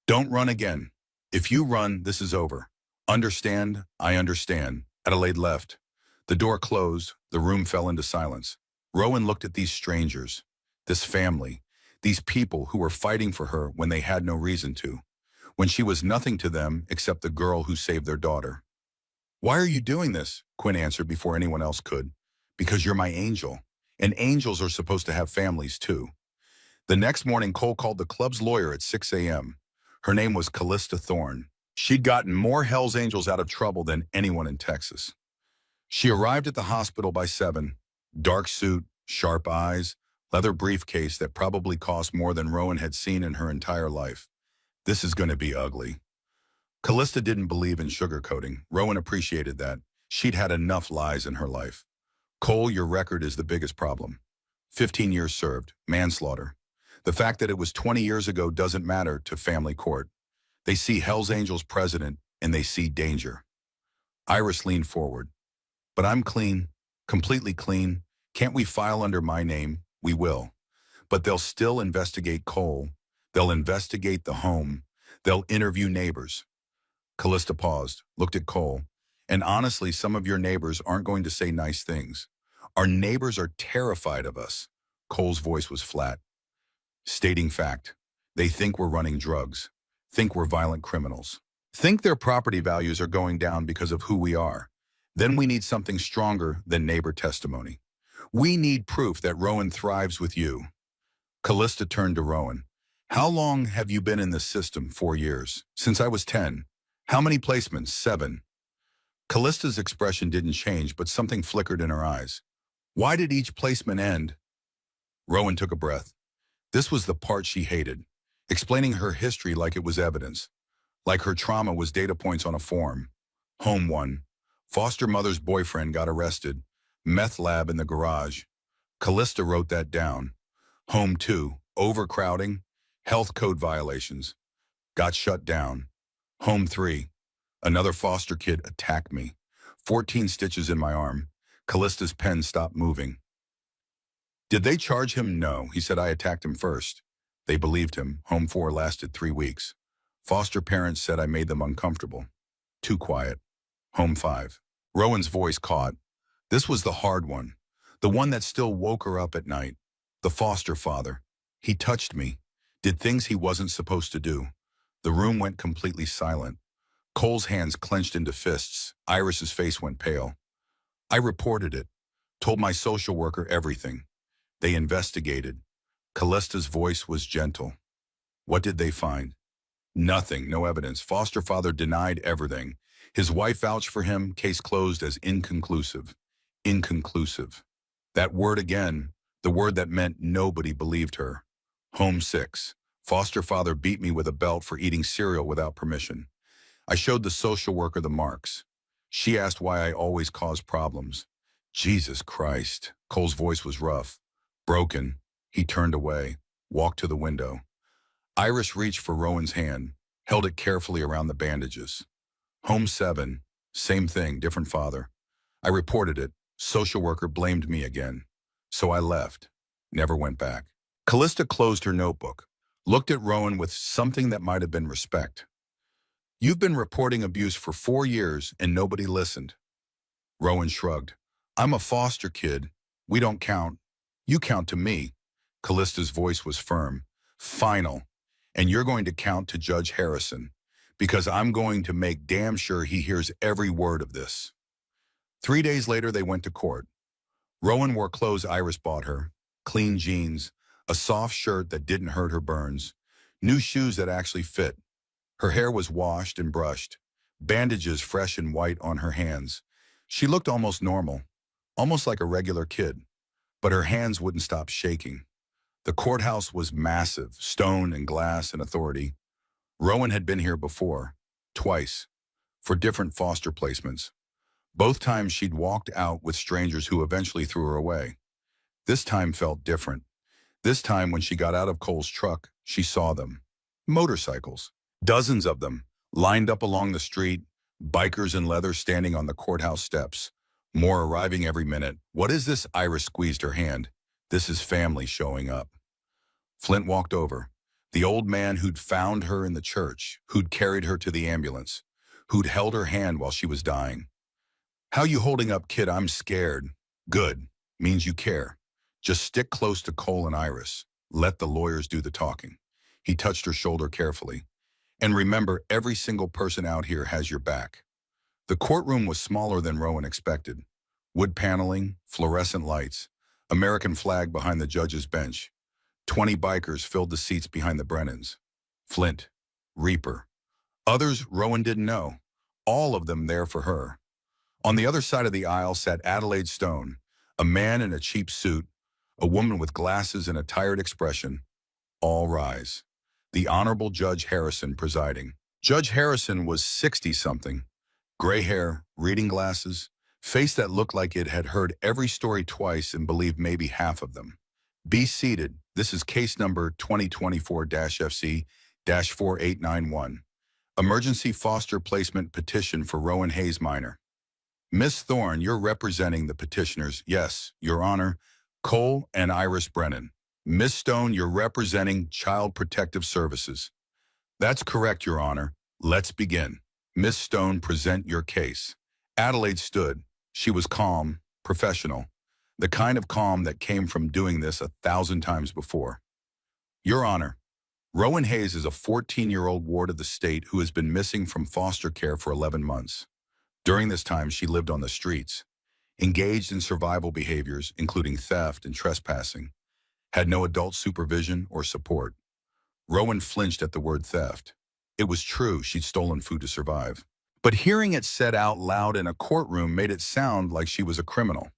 don't run again. If you run, this is over. Understand? I understand. Adelaide left. The door closed. The room fell into silence. Rowan looked at these strangers, this family, these people who were fighting for her when they had no reason to, when she was nothing to them except the girl who saved their daughter. Why are you doing this? Quinn answered before anyone else could. Because you're my angel, and angels are supposed to have families too. The next morning, Cole called the club's lawyer at 6 a.m. Her name was Callista Thorne. She'd gotten more Hells Angels out of trouble than anyone in Texas. She arrived at the hospital by 7, dark suit, sharp eyes, leather briefcase that probably cost more than Rowan had seen in her entire life. This is going to be ugly. Callista didn't believe in sugarcoating. Rowan appreciated that. She'd had enough lies in her life. Cole, your record is the biggest problem. 15 years served, manslaughter. The fact that it was 20 years ago doesn't matter to family court. They see Hells Angels president and they see danger. Iris leaned forward. But I'm clean, completely clean. Can't we file under my name? We will. But they'll still investigate Cole. They'll investigate the home. They'll interview neighbors. Callista paused, looked at Cole. And honestly, some of your neighbors aren't going to say nice things. Our neighbors are terrified of us. Cole's voice was flat, stating fact. They think we're running drugs, think we're violent criminals, think their property values are going down because of who we are. Then we need something stronger than neighbor testimony. We need proof that Rowan thrives with you. Callista turned to Rowan. How long have you been in this system? 4 years. Since I was 10. How many placements? 7. Callista's expression didn't change, but something flickered in her eyes. Why did each placement end? Rowan took a breath. This was the part she hated, explaining her history like it was evidence, like her trauma was data points on a form. Home 1. Foster mother's boyfriend got arrested. Meth lab in the garage. Callista wrote that down. Home 2. Overcrowding. Health code violations. Got shut down. Home 3. Another foster kid attacked me. 14 stitches in my arm. Callista's pen stopped moving. Did they charge him? No. He said I attacked him first. They believed him. Home 4 lasted 3 weeks. Foster parents said I made them uncomfortable. Too quiet. Home 5. Rowan's voice caught. This was the hard one. The one that still woke her up at night. The foster father. He touched me. Did things he wasn't supposed to do. The room went completely silent. Cole's hands clenched into fists. Iris's face went pale. I reported it. Told my social worker everything. They investigated. Callista's voice was gentle. What did they find? Nothing, no evidence. Foster father denied everything. His wife vouched for him, case closed as inconclusive. Inconclusive. That word again, the word that meant nobody believed her. Home 6. Foster father beat me with a belt for eating cereal without permission. I showed the social worker the marks. She asked why I always cause problems. Jesus Christ. Cole's voice was rough. Broken. He turned away, walked to the window. Iris reached for Rowan's hand, held it carefully around the bandages. Home 7. Same thing, different father. I reported it. Social worker blamed me again. So I left. Never went back. Callista closed her notebook, looked at Rowan with something that might have been respect. You've been reporting abuse for 4 years and nobody listened. Rowan shrugged. I'm a foster kid. We don't count. You count to me. Callista's voice was firm. Final. And you're going to count to Judge Harrison, because I'm going to make damn sure he hears every word of this. 3 days later, they went to court. Rowan wore clothes Iris bought her, clean jeans, a soft shirt that didn't hurt her burns, new shoes that actually fit. Her hair was washed and brushed, bandages fresh and white on her hands. She looked almost normal, almost like a regular kid, but her hands wouldn't stop shaking. The courthouse was massive, stone and glass and authority. Rowan had been here before, twice, for different foster placements. Both times she'd walked out with strangers who eventually threw her away. This time felt different. This time when she got out of Cole's truck, she saw them. Motorcycles. Dozens of them, lined up along the street, bikers in leather standing on the courthouse steps. More arriving every minute. What is this? Iris squeezed her hand. This is family showing up. Flint walked over. The old man who'd found her in the church, who'd carried her to the ambulance, who'd held her hand while she was dying. How you holding up, kid? I'm scared. Good. Means you care. Just stick close to Cole and Iris. Let the lawyers do the talking. He touched her shoulder carefully. And remember, every single person out here has your back. The courtroom was smaller than Rowan expected. Wood paneling, fluorescent lights, American flag behind the judge's bench. 20 bikers filled the seats behind the Brennans. Flint, Reaper. Others Rowan didn't know. All of them there for her. On the other side of the aisle sat Adelaide Stone, a man in a cheap suit, a woman with glasses and a tired expression. All rise. The Honorable Judge Harrison presiding. Judge Harrison was 60-something. Gray hair, reading glasses, face that looked like it had heard every story twice and believed maybe half of them. Be seated. This is case number 2024-FC-4891. Emergency foster placement petition for Rowan Hayes minor. Miss Thorne, you're representing the petitioners. Yes, Your Honor, Cole and Iris Brennan. Miss Stone, you're representing Child Protective Services. That's correct, Your Honor. Let's begin. Miss Stone, present your case. Adelaide stood. She was calm, professional, the kind of calm that came from doing this 1,000 times before. Your Honor, Rowan Hayes is a 14-year-old ward of the state who has been missing from foster care for 11 months. During this time, she lived on the streets, engaged in survival behaviors, including theft and trespassing, had no adult supervision or support. Rowan flinched at the word theft. It was true, she'd stolen food to survive. But hearing it said out loud in a courtroom made it sound like she was a criminal.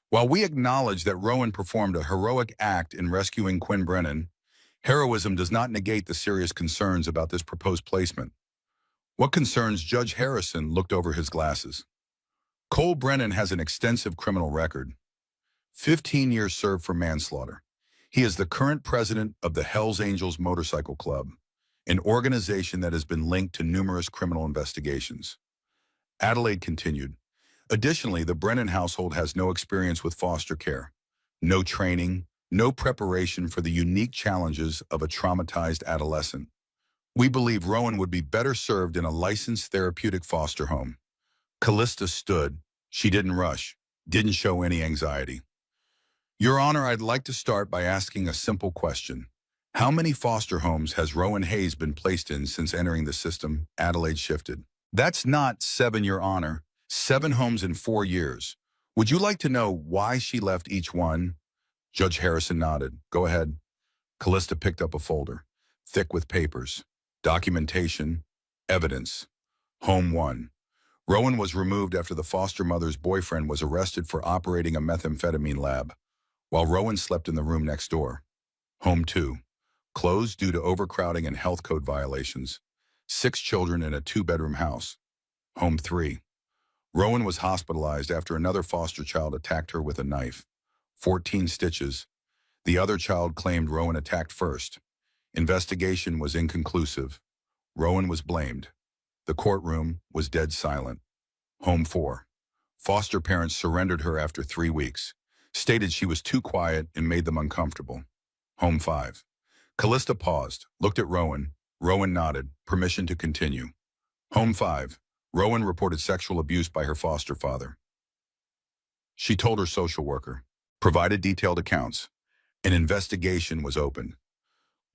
While we acknowledge that Rowan performed a heroic act in rescuing Quinn Brennan, heroism does not negate the serious concerns about this proposed placement. What concerns? Judge Harrison looked over his glasses. Cole Brennan has an extensive criminal record. 15 years served for manslaughter. He is the current president of the Hellsangels Motorcycle Club, an organization that has been linked to numerous criminal investigations. Adelaide continued. Additionally, the Brennan household has no experience with foster care, no training, no preparation for the unique challenges of a traumatized adolescent. We believe Rowan would be better served in a licensed therapeutic foster home. Callista stood. She didn't rush, didn't show any anxiety. Your Honor, I'd like to start by asking a simple question. How many foster homes has Rowan Hayes been placed in since entering the system? Adelaide shifted. That's not 7, Your Honor. 7 homes in 4 years. Would you like to know why she left each one? Judge Harrison nodded. Go ahead. Callista picked up a folder, thick with papers, documentation, evidence. Home 1. Rowan was removed after the foster mother's boyfriend was arrested for operating a methamphetamine lab, while Rowan slept in the room next door. Home 2. Closed due to overcrowding and health code violations. 6 children in a 2-bedroom house. Home 3. Rowan was hospitalized after another foster child attacked her with a knife. 14 stitches. The other child claimed Rowan attacked first. Investigation was inconclusive. Rowan was blamed. The courtroom was dead silent. Home 4. Foster parents surrendered her after 3 weeks, stated she was too quiet and made them uncomfortable. Home 5. Callista paused, looked at Rowan. Rowan nodded, permission to continue. Home 5. Rowan reported sexual abuse by her foster father. She told her social worker, provided detailed accounts. An investigation was opened.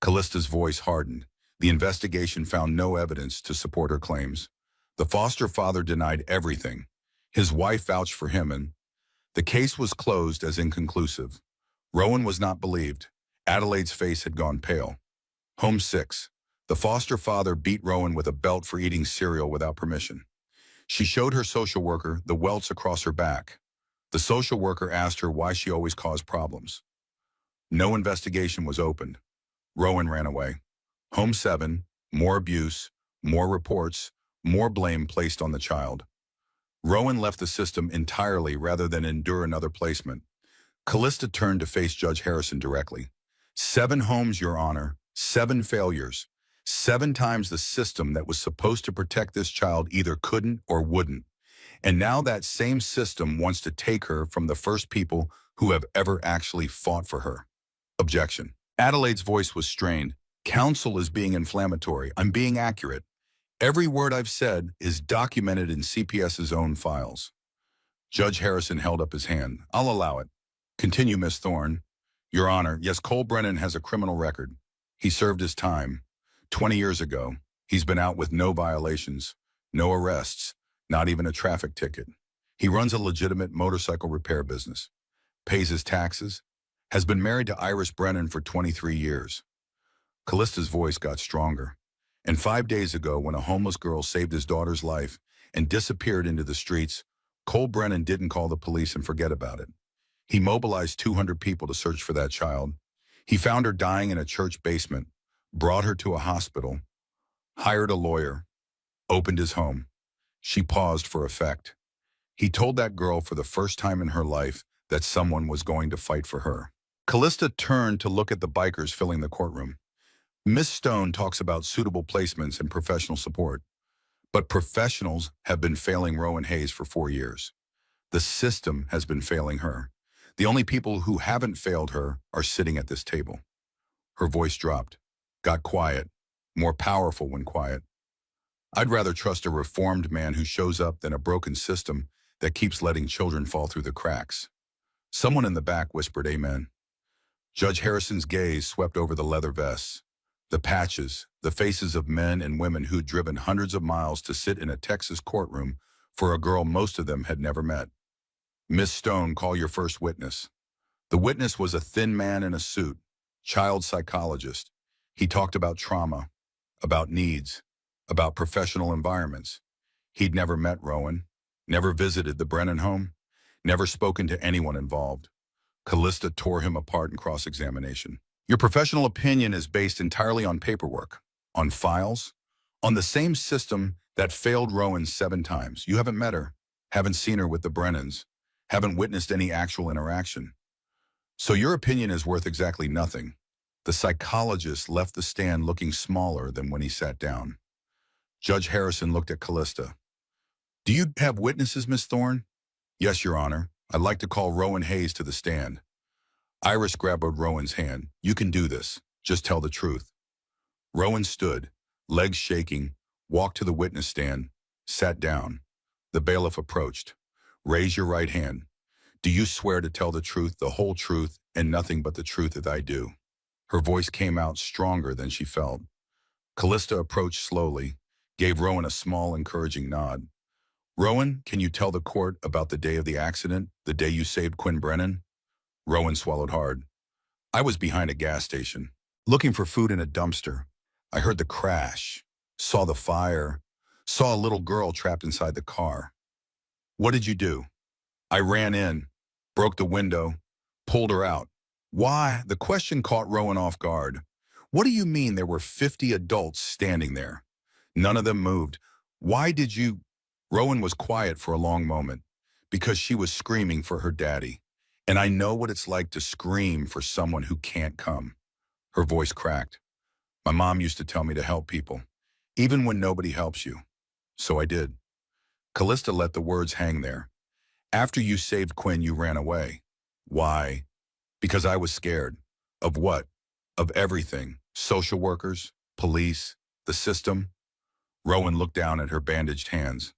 Callista's voice hardened. The investigation found no evidence to support her claims. The foster father denied everything. His wife vouched for him, and the case was closed as inconclusive. Rowan was not believed. Adelaide's face had gone pale. Home 6. The foster father beat Rowan with a belt for eating cereal without permission. She showed her social worker the welts across her back. The social worker asked her why she always caused problems. No investigation was opened. Rowan ran away. Home 7. More abuse, more reports, more blame placed on the child. Rowan left the system entirely rather than endure another placement. Callista turned to face Judge Harrison directly. 7 homes, Your Honor. 7 failures. 7 times the system that was supposed to protect this child either couldn't or wouldn't. And now that same system wants to take her from the first people who have ever actually fought for her. Objection. Adelaide's voice was strained. Counsel is being inflammatory. I'm being accurate. Every word I've said is documented in CPS's own files. Judge Harrison held up his hand. I'll allow it. Continue, Miss Thorne. Your Honor, yes, Cole Brennan has a criminal record. He served his time. 20 years ago, he's been out with no violations, no arrests, not even a traffic ticket. He runs a legitimate motorcycle repair business, pays his taxes, has been married to Iris Brennan for 23 years. Callista's voice got stronger. And 5 days ago, when a homeless girl saved his daughter's life and disappeared into the streets, Cole Brennan didn't call the police and forget about it. He mobilized 200 people to search for that child. He found her dying in a church basement, brought her to a hospital, hired a lawyer, opened his home. She paused for effect. He told that girl for the first time in her life that someone was going to fight for her. Callista turned to look at the bikers filling the courtroom. Miss Stone talks about suitable placements and professional support, but professionals have been failing Rowan Hayes for 4 years. The system has been failing her. The only people who haven't failed her are sitting at this table. Her voice dropped, got quiet, more powerful when quiet. I'd rather trust a reformed man who shows up than a broken system that keeps letting children fall through the cracks. Someone in the back whispered amen. Judge Harrison's gaze swept over the leather vests, the patches, the faces of men and women who'd driven hundreds of miles to sit in a Texas courtroom for a girl most of them had never met. Miss Stone, call your first witness. The witness was a thin man in a suit, child psychologist. He talked about trauma, about needs, about professional environments. He'd never met Rowan, never visited the Brennan home, never spoken to anyone involved. Callista tore him apart in cross-examination. Your professional opinion is based entirely on paperwork, on files, on the same system that failed Rowan 7 times. You haven't met her, haven't seen her with the Brennans, haven't witnessed any actual interaction. So your opinion is worth exactly nothing. The psychologist left the stand looking smaller than when he sat down. Judge Harrison looked at Callista. Do you have witnesses, Miss Thorne? Yes, Your Honor. I'd like to call Rowan Hayes to the stand. Iris grabbed Rowan's hand. You can do this. Just tell the truth. Rowan stood, legs shaking, walked to the witness stand, sat down. The bailiff approached. Raise your right hand. Do you swear to tell the truth, the whole truth, and nothing but the truth that I do? Her voice came out stronger than she felt. Callista approached slowly, gave Rowan a small, encouraging nod. Rowan, can you tell the court about the day of the accident, the day you saved Quinn Brennan? Rowan swallowed hard. I was behind a gas station, looking for food in a dumpster. I heard the crash, saw the fire, saw a little girl trapped inside the car. What did you do? I ran in, broke the window, pulled her out. Why? The question caught Rowan off guard. What do you mean there were 50 adults standing there? None of them moved. Why did you? Rowan was quiet for a long moment, because she was screaming for her daddy. And I know what it's like to scream for someone who can't come. Her voice cracked. My mom used to tell me to help people, even when nobody helps you. So I did. Callista let the words hang there. After you saved Quinn, you ran away. Why? Because I was scared. Of what? Of everything. Social workers, police, the system. Rowan looked down at her bandaged hands.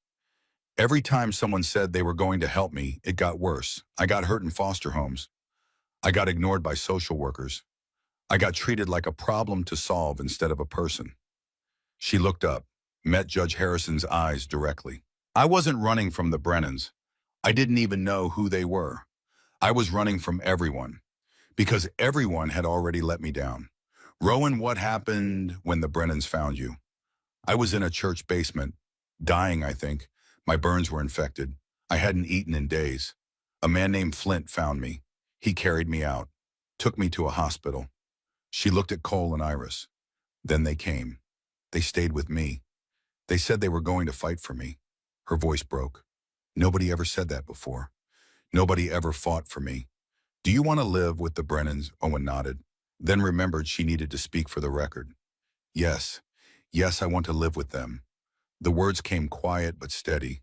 Every time someone said they were going to help me, it got worse. I got hurt in foster homes. I got ignored by social workers. I got treated like a problem to solve instead of a person. She looked up, met Judge Harrison's eyes directly. I wasn't running from the Brennans. I didn't even know who they were. I was running from everyone, because everyone had already let me down. Rowan, what happened when the Brennans found you? I was in a church basement, dying, I think. My burns were infected. I hadn't eaten in days. A man named Flint found me. He carried me out, took me to a hospital. She looked at Cole and Iris. Then they came. They stayed with me. They said they were going to fight for me. Her voice broke. Nobody ever said that before. Nobody ever fought for me. Do you want to live with the Brennans? Owen nodded, then remembered she needed to speak for the record. Yes. Yes, I want to live with them. The words came quiet but steady.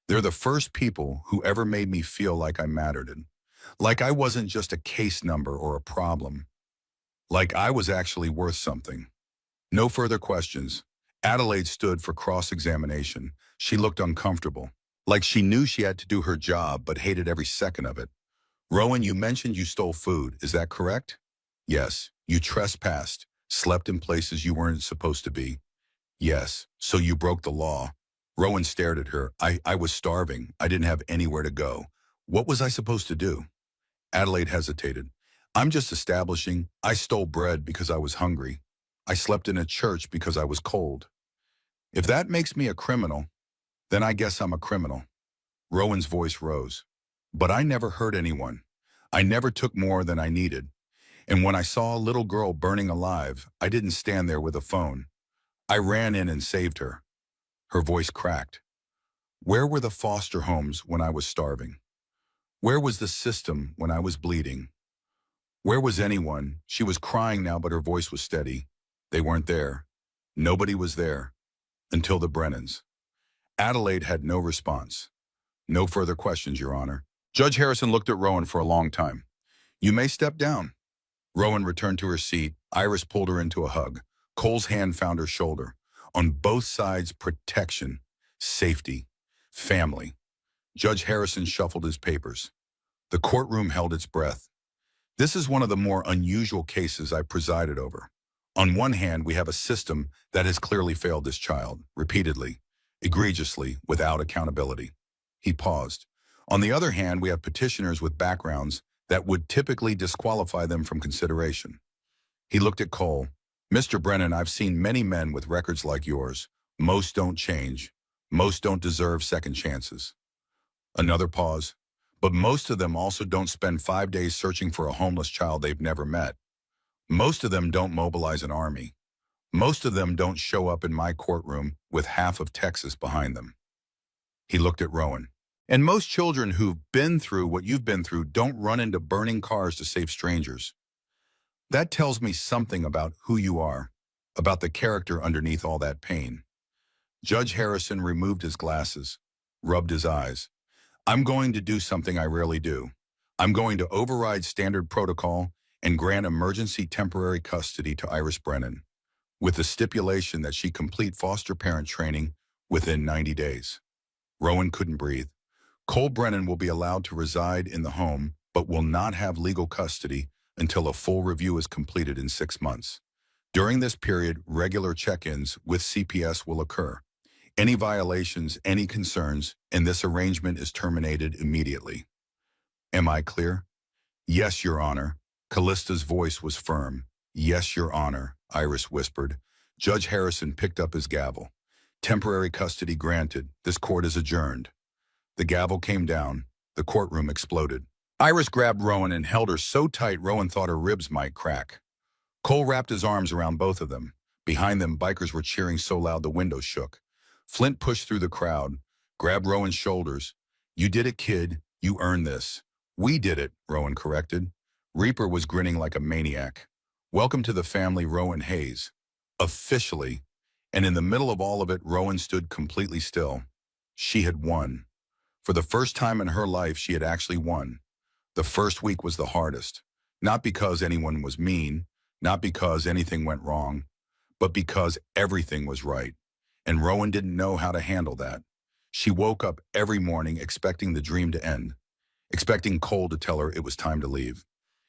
They're the first people who ever made me feel like I mattered, and like I wasn't just a case number or a problem. Like I was actually worth something. No further questions. Adelaide stood for cross-examination. She looked uncomfortable, like she knew she had to do her job but hated every second of it. Rowan, you mentioned you stole food. Is that correct? Yes. You trespassed, slept in places you weren't supposed to be. Yes. So you broke the law. Rowan stared at her. I was starving. I didn't have anywhere to go. What was I supposed to do? Adelaide hesitated. I'm just establishing. I stole bread because I was hungry. I slept in a church because I was cold. If that makes me a criminal, then I guess I'm a criminal. Rowan's voice rose. But I never hurt anyone. I never took more than I needed. And when I saw a little girl burning alive, I didn't stand there with a phone. I ran in and saved her. Her voice cracked. Where were the foster homes when I was starving? Where was the system when I was bleeding? Where was anyone? She was crying now, but her voice was steady. They weren't there. Nobody was there. Until the Brennans. Adelaide had no response. No further questions, Your Honor. Judge Harrison looked at Rowan for a long time. You may step down. Rowan returned to her seat. Iris pulled her into a hug. Cole's hand found her shoulder. On both sides, protection, safety, family. Judge Harrison shuffled his papers. The courtroom held its breath. This is one of the more unusual cases I presided over. On one hand, we have a system that has clearly failed this child, repeatedly, egregiously, without accountability. He paused. On the other hand, we have petitioners with backgrounds that would typically disqualify them from consideration. He looked at Cole. Mr. Brennan, I've seen many men with records like yours. Most don't change. Most don't deserve second chances. Another pause. But most of them also don't spend 5 days searching for a homeless child they've never met. Most of them don't mobilize an army. Most of them don't show up in my courtroom with half of Texas behind them. He looked at Rowan. And most children who've been through what you've been through don't run into burning cars to save strangers. That tells me something about who you are, about the character underneath all that pain. Judge Harrison removed his glasses, rubbed his eyes. I'm going to do something I rarely do. I'm going to override standard protocol and grant emergency temporary custody to Iris Brennan, with the stipulation that she complete foster parent training within 90 days. Rowan couldn't breathe. Cole Brennan will be allowed to reside in the home, but will not have legal custody until a full review is completed in 6 months. During this period, regular check-ins with CPS will occur. Any violations, any concerns, and this arrangement is terminated immediately. Am I clear? Yes, Your Honor. Callista's voice was firm. Yes, Your Honor, Iris whispered. Judge Harrison picked up his gavel. Temporary custody granted. This court is adjourned. The gavel came down. The courtroom exploded. Iris grabbed Rowan and held her so tight Rowan thought her ribs might crack. Cole wrapped his arms around both of them. Behind them, bikers were cheering so loud the windows shook. Flint pushed through the crowd, grabbed Rowan's shoulders. You did it, kid. You earned this. We did it, Rowan corrected. Reaper was grinning like a maniac. Welcome to the family, Rowan Hayes. Officially. And in the middle of all of it, Rowan stood completely still. She had won. For the first time in her life, she had actually won. The first week was the hardest. Not because anyone was mean, not because anything went wrong, but because everything was right. And Rowan didn't know how to handle that. She woke up every morning expecting the dream to end, expecting Cole to tell her it was time to leave,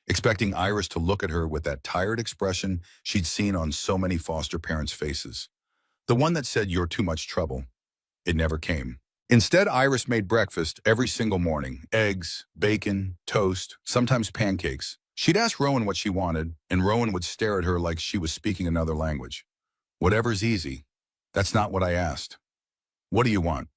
expecting Iris to look at her with that tired expression she'd seen on so many foster parents' faces. The one that said, "You're too much trouble." It never came. Instead, Iris made breakfast every single morning. Eggs, bacon, toast, sometimes pancakes. She'd ask Rowan what she wanted, and Rowan would stare at her like she was speaking another language. Whatever's easy. That's not what I asked. What do you want?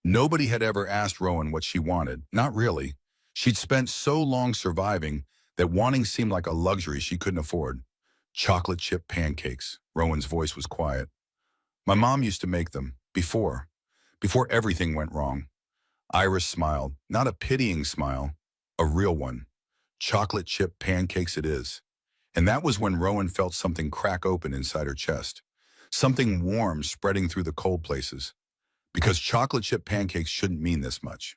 Nobody had ever asked Rowan what she wanted. Not really. She'd spent so long surviving that wanting seemed like a luxury she couldn't afford. Chocolate chip pancakes. Rowan's voice was quiet. My mom used to make them. Before everything went wrong. Iris smiled. Not a pitying smile. A real one. Chocolate chip pancakes it is. And that was when Rowan felt something crack open inside her chest. Something warm spreading through the cold places. Because chocolate chip pancakes shouldn't mean this much.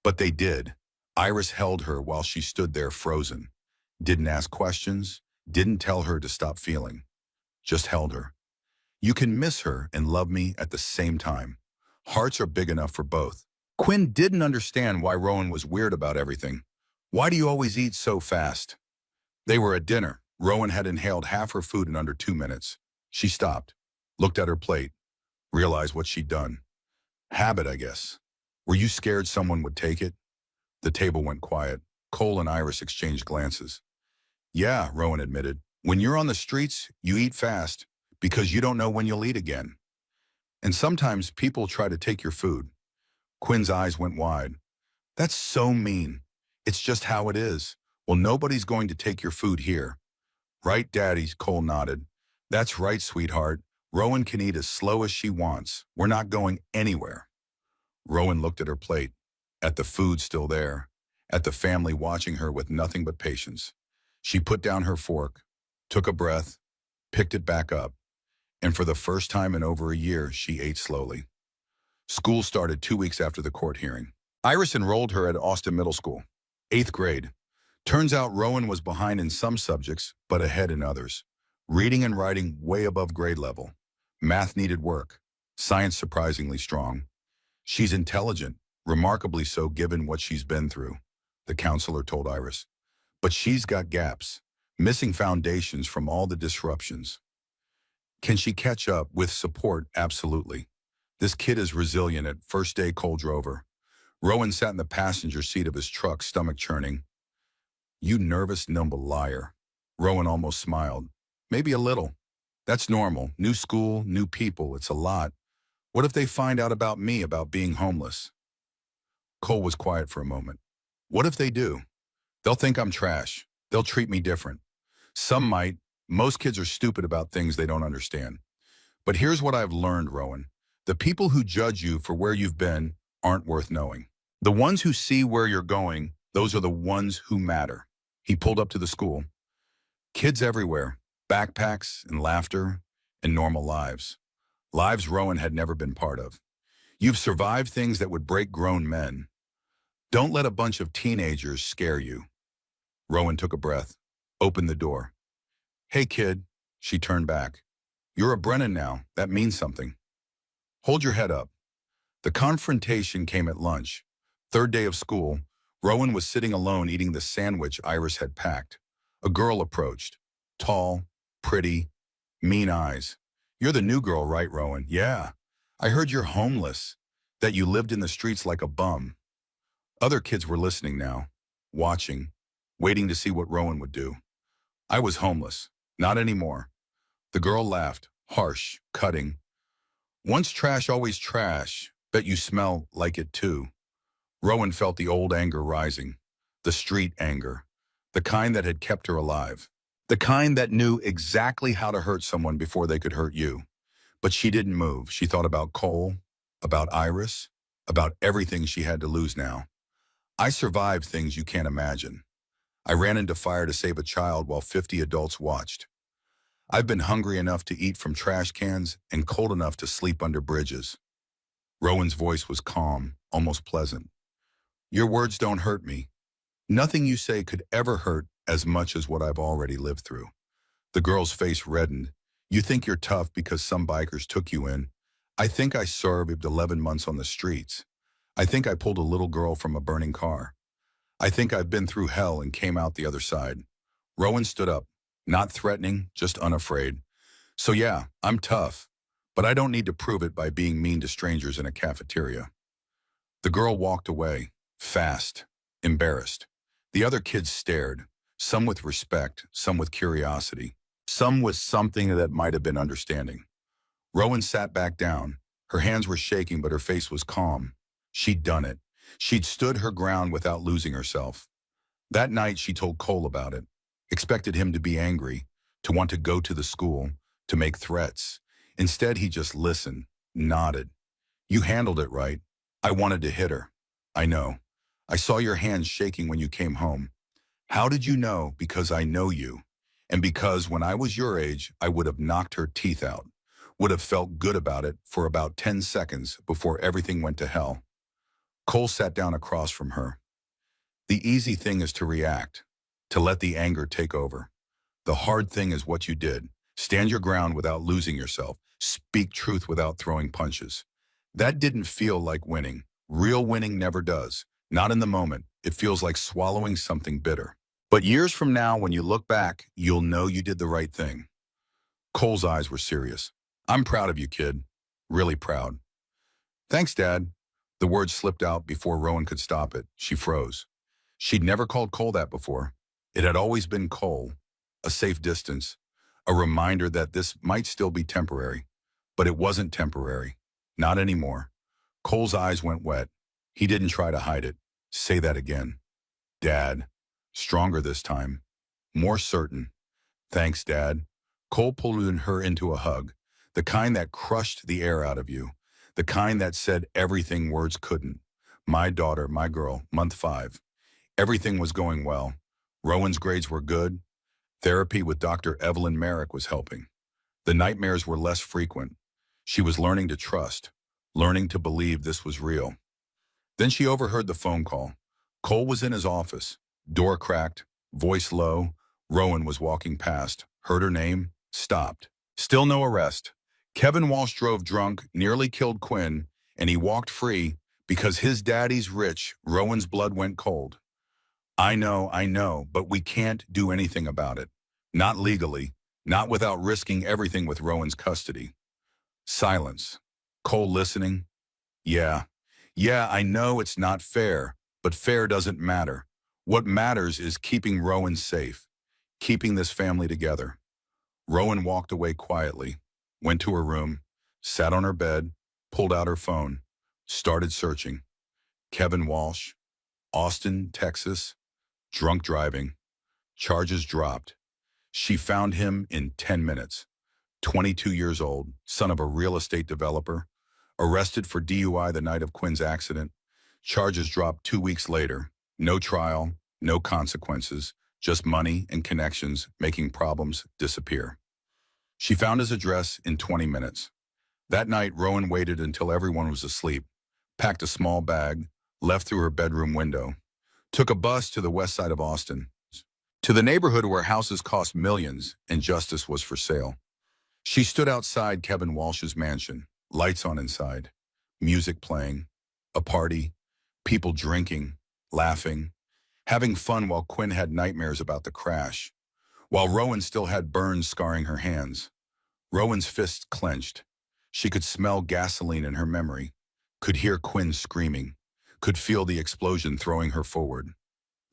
But they did. Iris held her while she stood there frozen. Didn't ask questions. Didn't tell her to stop feeling. Just held her. You can miss her and love me at the same time. Hearts are big enough for both. Quinn didn't understand why Rowan was weird about everything. Why do you always eat so fast? They were at dinner. Rowan had inhaled half her food in under 2 minutes. She stopped, looked at her plate, realized what she'd done. Habit, I guess. Were you scared someone would take it? The table went quiet. Cole and Iris exchanged glances. Yeah, Rowan admitted. When you're on the streets, you eat fast because you don't know when you'll eat again. And sometimes people try to take your food. Quinn's eyes went wide. That's so mean. It's just how it is. Well, nobody's going to take your food here. Right, Daddy? Cole nodded. That's right, sweetheart. Rowan can eat as slow as she wants. We're not going anywhere. Rowan looked at her plate, at the food still there, at the family watching her with nothing but patience. She put down her fork, took a breath, picked it back up, and for the first time in over a year, she ate slowly. School started 2 weeks after the court hearing. Iris enrolled her at Austin Middle School, 8th grade. Turns out Rowan was behind in some subjects, but ahead in others. Reading and writing way above grade level. Math needed work. Science surprisingly strong. She's intelligent, remarkably so given what she's been through, the counselor told Iris. But she's got gaps, missing foundations from all the disruptions. Can she catch up with support? Absolutely. This kid is resilient. At first day Cole drove her. Rowan sat in the passenger seat of his truck, stomach churning. You nervous, nimble liar. Rowan almost smiled. Maybe a little. That's normal. New school, new people. It's a lot. What if they find out about me, about being homeless? Cole was quiet for a moment. What if they do? They'll think I'm trash. They'll treat me different. Some might. Most kids are stupid about things they don't understand. But here's what I've learned, Rowan. The people who judge you for where you've been aren't worth knowing. The ones who see where you're going, those are the ones who matter. He pulled up to the school. Kids everywhere, backpacks and laughter and normal lives. Lives Rowan had never been part of. You've survived things that would break grown men. Don't let a bunch of teenagers scare you. Rowan took a breath, opened the door. Hey, kid, she turned back. You're a Brennan now. That means something. Hold your head up. The confrontation came at lunch. Third day of school, Rowan was sitting alone eating the sandwich Iris had packed. A girl approached. Tall, pretty, mean eyes. You're the new girl, right, Rowan? Yeah. I heard you're homeless, that you lived in the streets like a bum. Other kids were listening now, watching, waiting to see what Rowan would do. I was homeless. Not anymore. The girl laughed, harsh, cutting. Once trash, always trash. Bet you smell like it too. Rowan felt the old anger rising, the street anger, the kind that had kept her alive, the kind that knew exactly how to hurt someone before they could hurt you. But she didn't move. She thought about Cole, about Iris, about everything she had to lose now. I survived things you can't imagine. I ran into fire to save a child while 50 adults watched. I've been hungry enough to eat from trash cans and cold enough to sleep under bridges. Rowan's voice was calm, almost pleasant. Your words don't hurt me. Nothing you say could ever hurt as much as what I've already lived through. The girl's face reddened. You think you're tough because some bikers took you in. I think I served 11 months on the streets. I think I pulled a little girl from a burning car. I think I've been through hell and came out the other side. Rowan stood up, not threatening, just unafraid. So yeah, I'm tough, but I don't need to prove it by being mean to strangers in a cafeteria. The girl walked away, fast, embarrassed. The other kids stared, some with respect, some with curiosity, some with something that might have been understanding. Rowan sat back down. Her hands were shaking, but her face was calm. She'd done it. She'd stood her ground without losing herself. That night, she told Cole about it, expected him to be angry, to want to go to the school, to make threats. Instead, he just listened, nodded. You handled it right. I wanted to hit her. I know. I saw your hands shaking when you came home. How did you know? Because I know you. And because when I was your age, I would have knocked her teeth out, would have felt good about it for about 10 seconds before everything went to hell. Cole sat down across from her. The easy thing is to react, to let the anger take over. The hard thing is what you did. Stand your ground without losing yourself. Speak truth without throwing punches. That didn't feel like winning. Real winning never does. Not in the moment. It feels like swallowing something bitter. But years from now, when you look back, you'll know you did the right thing. Cole's eyes were serious. I'm proud of you, kid. Really proud. Thanks, Dad. The words slipped out before Rowan could stop it. She froze. She'd never called Cole that before. It had always been Cole, a safe distance, a reminder that this might still be temporary. But it wasn't temporary. Not anymore. Cole's eyes went wet. He didn't try to hide it. Say that again. Dad. Stronger this time. More certain. Thanks, Dad. Cole pulled her into a hug, the kind that crushed the air out of you, the kind that said everything words couldn't. My daughter, my girl, month 5. Everything was going well. Rowan's grades were good. Therapy with Dr. Evelyn Merrick was helping. The nightmares were less frequent. She was learning to trust, learning to believe this was real. Then she overheard the phone call. Cole was in his office. Door cracked, voice low. Rowan was walking past, heard her name, stopped. Still no arrest. Kevin Walsh drove drunk, nearly killed Quinn, and he walked free because his daddy's rich. Rowan's blood went cold. I know, but we can't do anything about it. Not legally, not without risking everything with Rowan's custody. Silence. Cole listening. Yeah, I know it's not fair, but fair doesn't matter. What matters is keeping Rowan safe, keeping this family together. Rowan walked away quietly, went to her room, sat on her bed, pulled out her phone, started searching. Kevin Walsh, Austin, Texas, drunk driving, charges dropped. She found him in 10 minutes. 22 years old, son of a real estate developer, arrested for DUI the night of Quinn's accident. Charges dropped 2 weeks later. No trial, no consequences, just money and connections making problems disappear. She found his address in 20 minutes. That night, Rowan waited until everyone was asleep, packed a small bag, left through her bedroom window, took a bus to the west side of Austin, to the neighborhood where houses cost millions and justice was for sale. She stood outside Kevin Walsh's mansion, lights on inside, music playing, a party, people drinking, laughing, having fun while Quinn had nightmares about the crash, while Rowan still had burns scarring her hands. Rowan's fists clenched. She could smell gasoline in her memory, could hear Quinn screaming, could feel the explosion throwing her forward.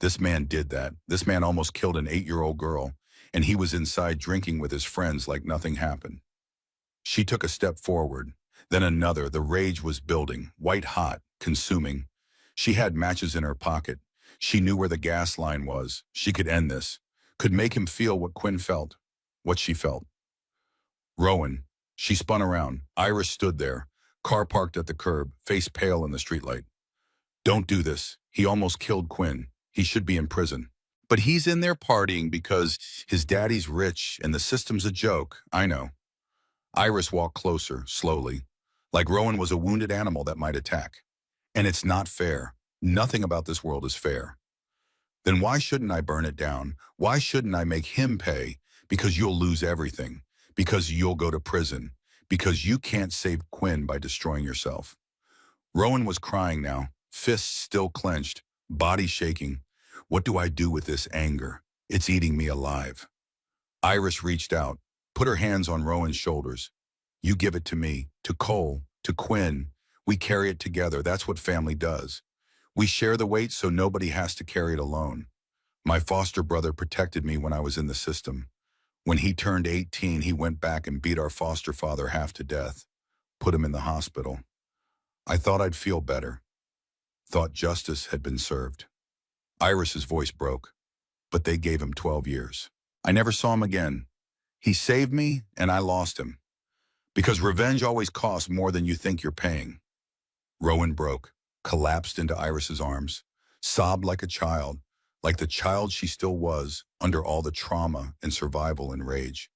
This man did that. This man almost killed an 8-year-old girl, and he was inside drinking with his friends like nothing happened. She took a step forward, then another. The rage was building, white hot, consuming. She had matches in her pocket. She knew where the gas line was. She could end this, could make him feel what Quinn felt, what she felt. Rowan. She spun around. Iris stood there, car parked at the curb, face pale in the streetlight. Don't do this. He almost killed Quinn. He should be in prison. But he's in there partying because his daddy's rich and the system's a joke. I know. Iris walked closer, slowly, like Rowan was a wounded animal that might attack. And it's not fair. Nothing about this world is fair. Then why shouldn't I burn it down? Why shouldn't I make him pay? Because you'll lose everything. Because you'll go to prison. Because you can't save Quinn by destroying yourself. Rowan was crying now, fists still clenched, body shaking. What do I do with this anger? It's eating me alive. Iris reached out, put her hands on Rowan's shoulders. You give it to me, to Cole, to Quinn. We carry it together. That's what family does. We share the weight so nobody has to carry it alone. My foster brother protected me when I was in the system. When he turned 18, he went back and beat our foster father half to death, put him in the hospital. I thought I'd feel better. Thought justice had been served. Iris's voice broke, but they gave him 12 years. I never saw him again. He saved me, and I lost him. Because revenge always costs more than you think you're paying. Rowan broke, collapsed into Iris's arms, sobbed like a child, like the child she still was under all the trauma and survival and rage.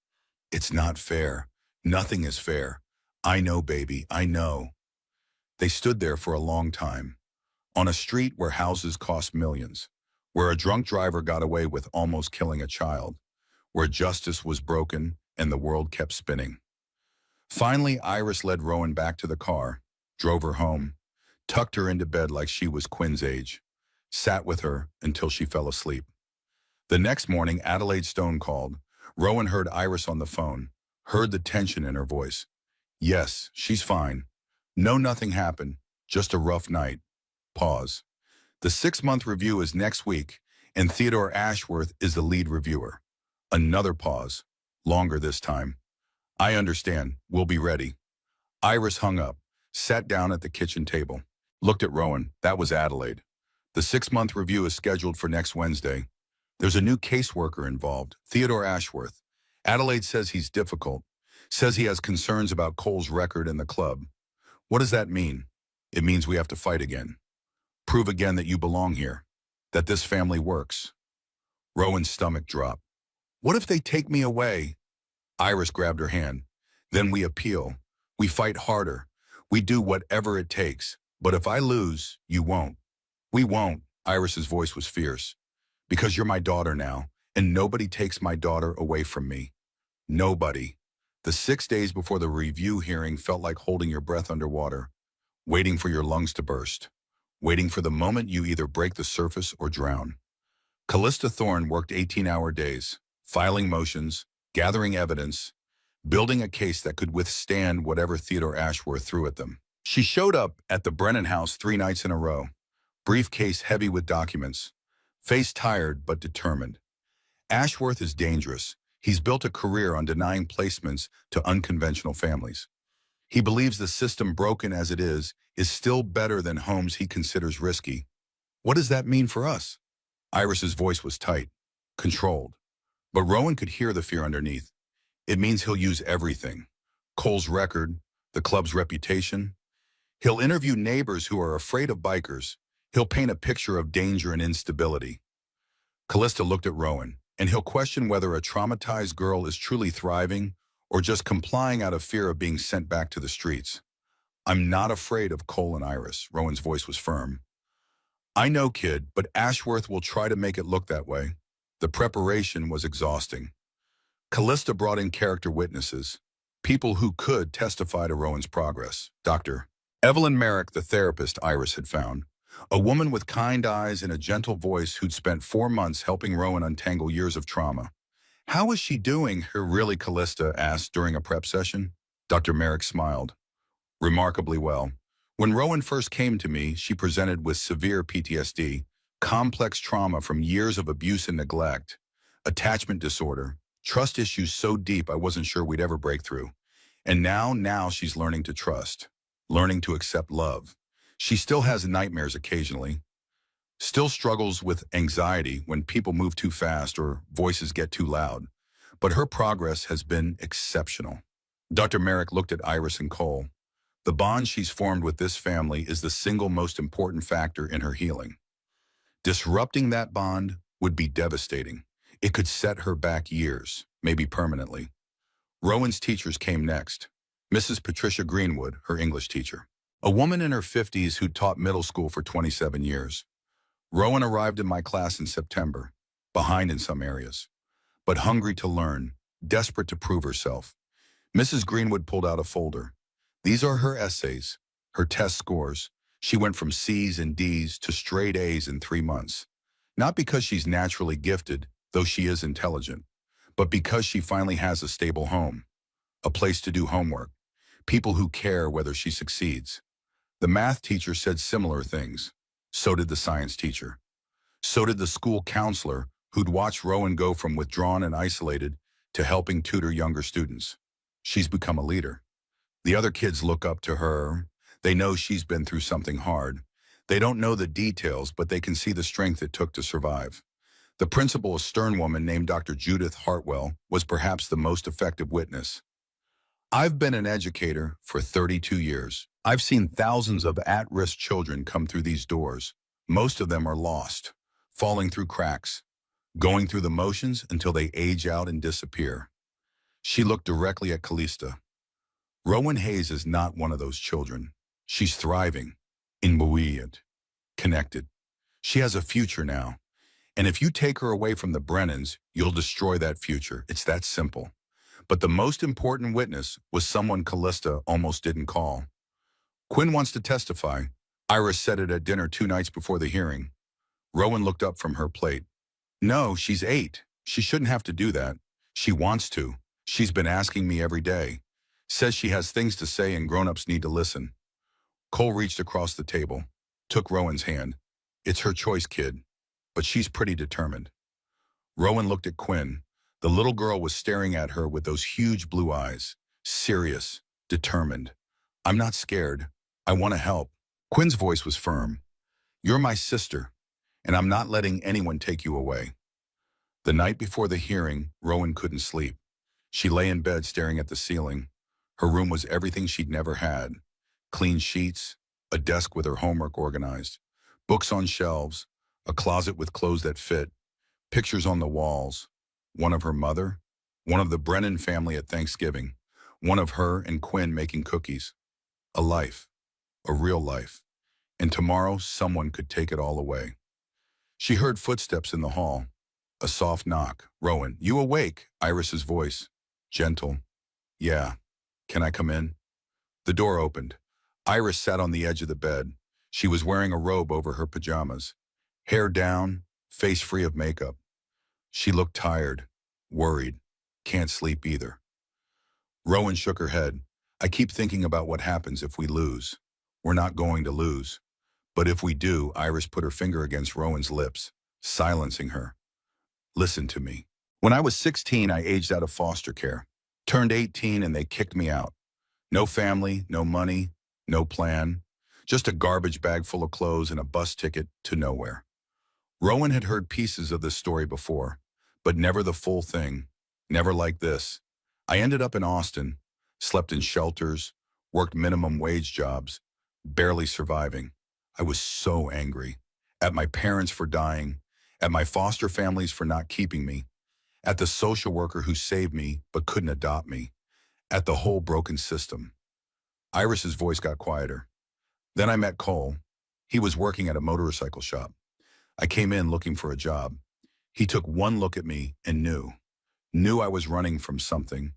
It's not fair. Nothing is fair. I know, baby, I know. They stood there for a long time, on a street where houses cost millions, where a drunk driver got away with almost killing a child, where justice was broken and the world kept spinning. Finally, Iris led Rowan back to the car, drove her home, tucked her into bed like she was Quinn's age, sat with her until she fell asleep. The next morning, Adelaide Stone called. Rowan heard Iris on the phone, heard the tension in her voice. Yes, she's fine. No, nothing happened, just a rough night. Pause. The 6-month review is next week, and Theodore Ashworth is the lead reviewer. Another pause, longer this time. I understand, we'll be ready. Iris hung up, sat down at the kitchen table, looked at Rowan. That was Adelaide. The 6-month review is scheduled for next Wednesday. There's a new caseworker involved, Theodore Ashworth. Adelaide says he's difficult, says he has concerns about Cole's record in the club. What does that mean? It means we have to fight again. Prove again that you belong here, that this family works. Rowan's stomach dropped. What if they take me away? Iris grabbed her hand. Then we appeal. We fight harder. We do whatever it takes. But if I lose, you won't. We won't. Iris's voice was fierce. Because you're my daughter now, and nobody takes my daughter away from me. Nobody. The 6 days before the review hearing felt like holding your breath underwater, waiting for your lungs to burst, waiting for the moment you either break the surface or drown. Callista Thorne worked 18-hour days, filing motions, gathering evidence, building a case that could withstand whatever Theodore Ashworth threw at them. She showed up at the Brennan house 3 nights in a row, briefcase heavy with documents, face tired but determined. Ashworth is dangerous. He's built a career on denying placements to unconventional families. He believes the system, broken as it is still better than homes he considers risky. What does that mean for us? Iris's voice was tight, controlled. But Rowan could hear the fear underneath. It means he'll use everything. Cole's record, the club's reputation. He'll interview neighbors who are afraid of bikers. He'll paint a picture of danger and instability. Callista looked at Rowan, and he'll question whether a traumatized girl is truly thriving or just complying out of fear of being sent back to the streets. I'm not afraid of Cole and Iris. Rowan's voice was firm. I know, kid, but Ashworth will try to make it look that way. The preparation was exhausting. Callista brought in character witnesses, people who could testify to Rowan's progress. Dr. Evelyn Merrick, the therapist Iris had found, a woman with kind eyes and a gentle voice who'd spent 4 months helping Rowan untangle years of trauma. How is she doing? Her really, Callista asked during a prep session. Dr. Merrick smiled. Remarkably well. When Rowan first came to me, she presented with severe PTSD, complex trauma from years of abuse and neglect, attachment disorder, trust issues so deep I wasn't sure we'd ever break through. And now she's learning to trust, learning to accept love. She still has nightmares occasionally, still struggles with anxiety when people move too fast or voices get too loud. But her progress has been exceptional. Dr. Merrick looked at Iris and Cole. The bond she's formed with this family is the single most important factor in her healing. Disrupting that bond would be devastating. It could set her back years, maybe permanently. Rowan's teachers came next. Mrs. Patricia Greenwood, her English teacher, a woman in her 50s who taught middle school for 27 years. Rowan arrived in my class in September, behind in some areas, but hungry to learn, desperate to prove herself. Mrs. Greenwood pulled out a folder. These are her essays, her test scores. She went from C's and D's to straight A's in 3 months. Not because she's naturally gifted, though she is intelligent, but because she finally has a stable home, a place to do homework, people who care whether she succeeds. The math teacher said similar things. So did the science teacher. So did the school counselor who'd watched Rowan go from withdrawn and isolated to helping tutor younger students. She's become a leader. The other kids look up to her. They know she's been through something hard. They don't know the details, but they can see the strength it took to survive. The principal, a stern woman named Dr. Judith Hartwell, was perhaps the most effective witness. I've been an educator for 32 years. I've seen thousands of at-risk children come through these doors. Most of them are lost, falling through cracks, going through the motions until they age out and disappear. She looked directly at Callista. Rowan Hayes is not one of those children. She's thriving, imbued, connected. She has a future now. And if you take her away from the Brennans, you'll destroy that future. It's that simple. But the most important witness was someone Callista almost didn't call. Quinn wants to testify. Iris said it at dinner 2 nights before the hearing. Rowan looked up from her plate. No, she's 8. She shouldn't have to do that. She wants to. She's been asking me every day. Says she has things to say and grown-ups need to listen. Cole reached across the table, took Rowan's hand. It's her choice, kid, but she's pretty determined. Rowan looked at Quinn. The little girl was staring at her with those huge blue eyes, serious, determined. I'm not scared. I want to help. Quinn's voice was firm. You're my sister, and I'm not letting anyone take you away. The night before the hearing, Rowan couldn't sleep. She lay in bed staring at the ceiling. Her room was everything she'd never had. Clean sheets, a desk with her homework organized, books on shelves, a closet with clothes that fit, pictures on the walls, one of her mother, one of the Brennan family at Thanksgiving, one of her and Quinn making cookies. A life, a real life. and tomorrow someone could take it all away. She heard footsteps in the hall. A soft knock. "Rowan, you awake?" Iris's voice. Gentle. "Yeah. Can I come in?" The door opened. Iris sat on the edge of the bed. She was wearing a robe over her pajamas. Hair down, face free of makeup. She looked tired, worried. Can't sleep either. Rowan shook her head. "I keep thinking about what happens if we lose. We're not going to lose. But if we do," Iris put her finger against Rowan's lips, silencing her. "Listen to me. When I was 16, I aged out of foster care. Turned 18 and they kicked me out. No family, no money, no plan. Just a garbage bag full of clothes and a bus ticket to nowhere." Rowan had heard pieces of this story before, but never the full thing. Never like this. "I ended up in Austin, slept in shelters, worked minimum wage jobs, barely surviving. I was so angry. At my parents for dying, at my foster families for not keeping me, at the social worker who saved me but couldn't adopt me, at the whole broken system." Iris's voice got quieter. "Then I met Cole. He was working at a motorcycle shop. I came in looking for a job. He took one look at me and knew I was running from something,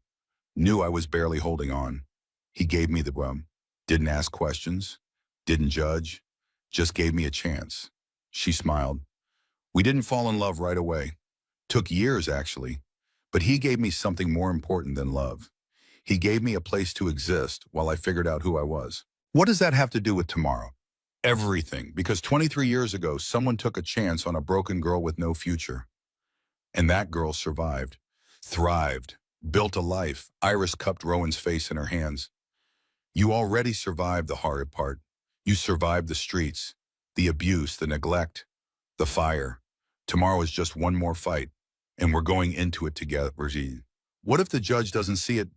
knew I was barely holding on. He gave me the rum. Didn't ask questions, didn't judge, just gave me a chance." She smiled. "We didn't fall in love right away. Took years, actually. But he gave me something more important than love. He gave me a place to exist while I figured out who I was." What does that have to do with tomorrow? Everything, because 23 years ago, someone took a chance on a broken girl with no future. And that girl survived, thrived, built a life. Iris cupped Rowan's face in her hands. "You already survived the hard part. You survived the streets, the abuse, the neglect, the fire. Tomorrow is just one more fight, and we're going into it together." What if the judge doesn't see it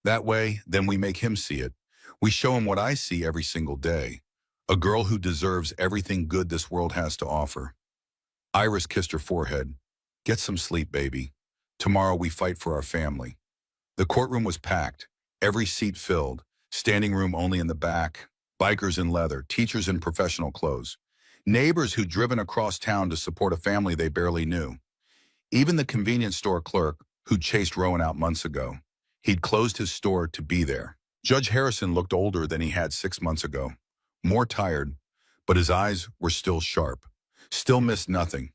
that way? Then we make him see it. We show him what I see every single day. A girl who deserves everything good this world has to offer. Iris kissed her forehead. "Get some sleep, baby. Tomorrow we fight for our family." The courtroom was packed, every seat filled, standing room only in the back, bikers in leather, teachers in professional clothes, neighbors who'd driven across town to support a family they barely knew. Even the convenience store clerk who'd chased Rowan out months ago. He'd closed his store to be there. Judge Harrison looked older than he had 6 months ago, more tired, but his eyes were still sharp. Still missed nothing.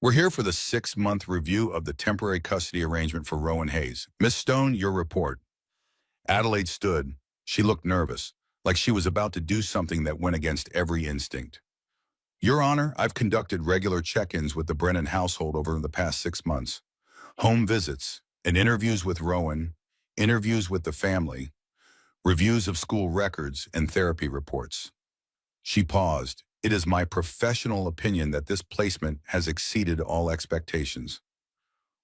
"We're here for the 6-month review of the temporary custody arrangement for Rowan Hayes. Miss Stone, your report." Adelaide stood. She looked nervous, like she was about to do something that went against every instinct. "Your Honor, I've conducted regular check-ins with the Brennan household over the past 6 months. Home visits and interviews with Rowan, interviews with the family, reviews of school records and therapy reports." She paused. "It is my professional opinion that this placement has exceeded all expectations.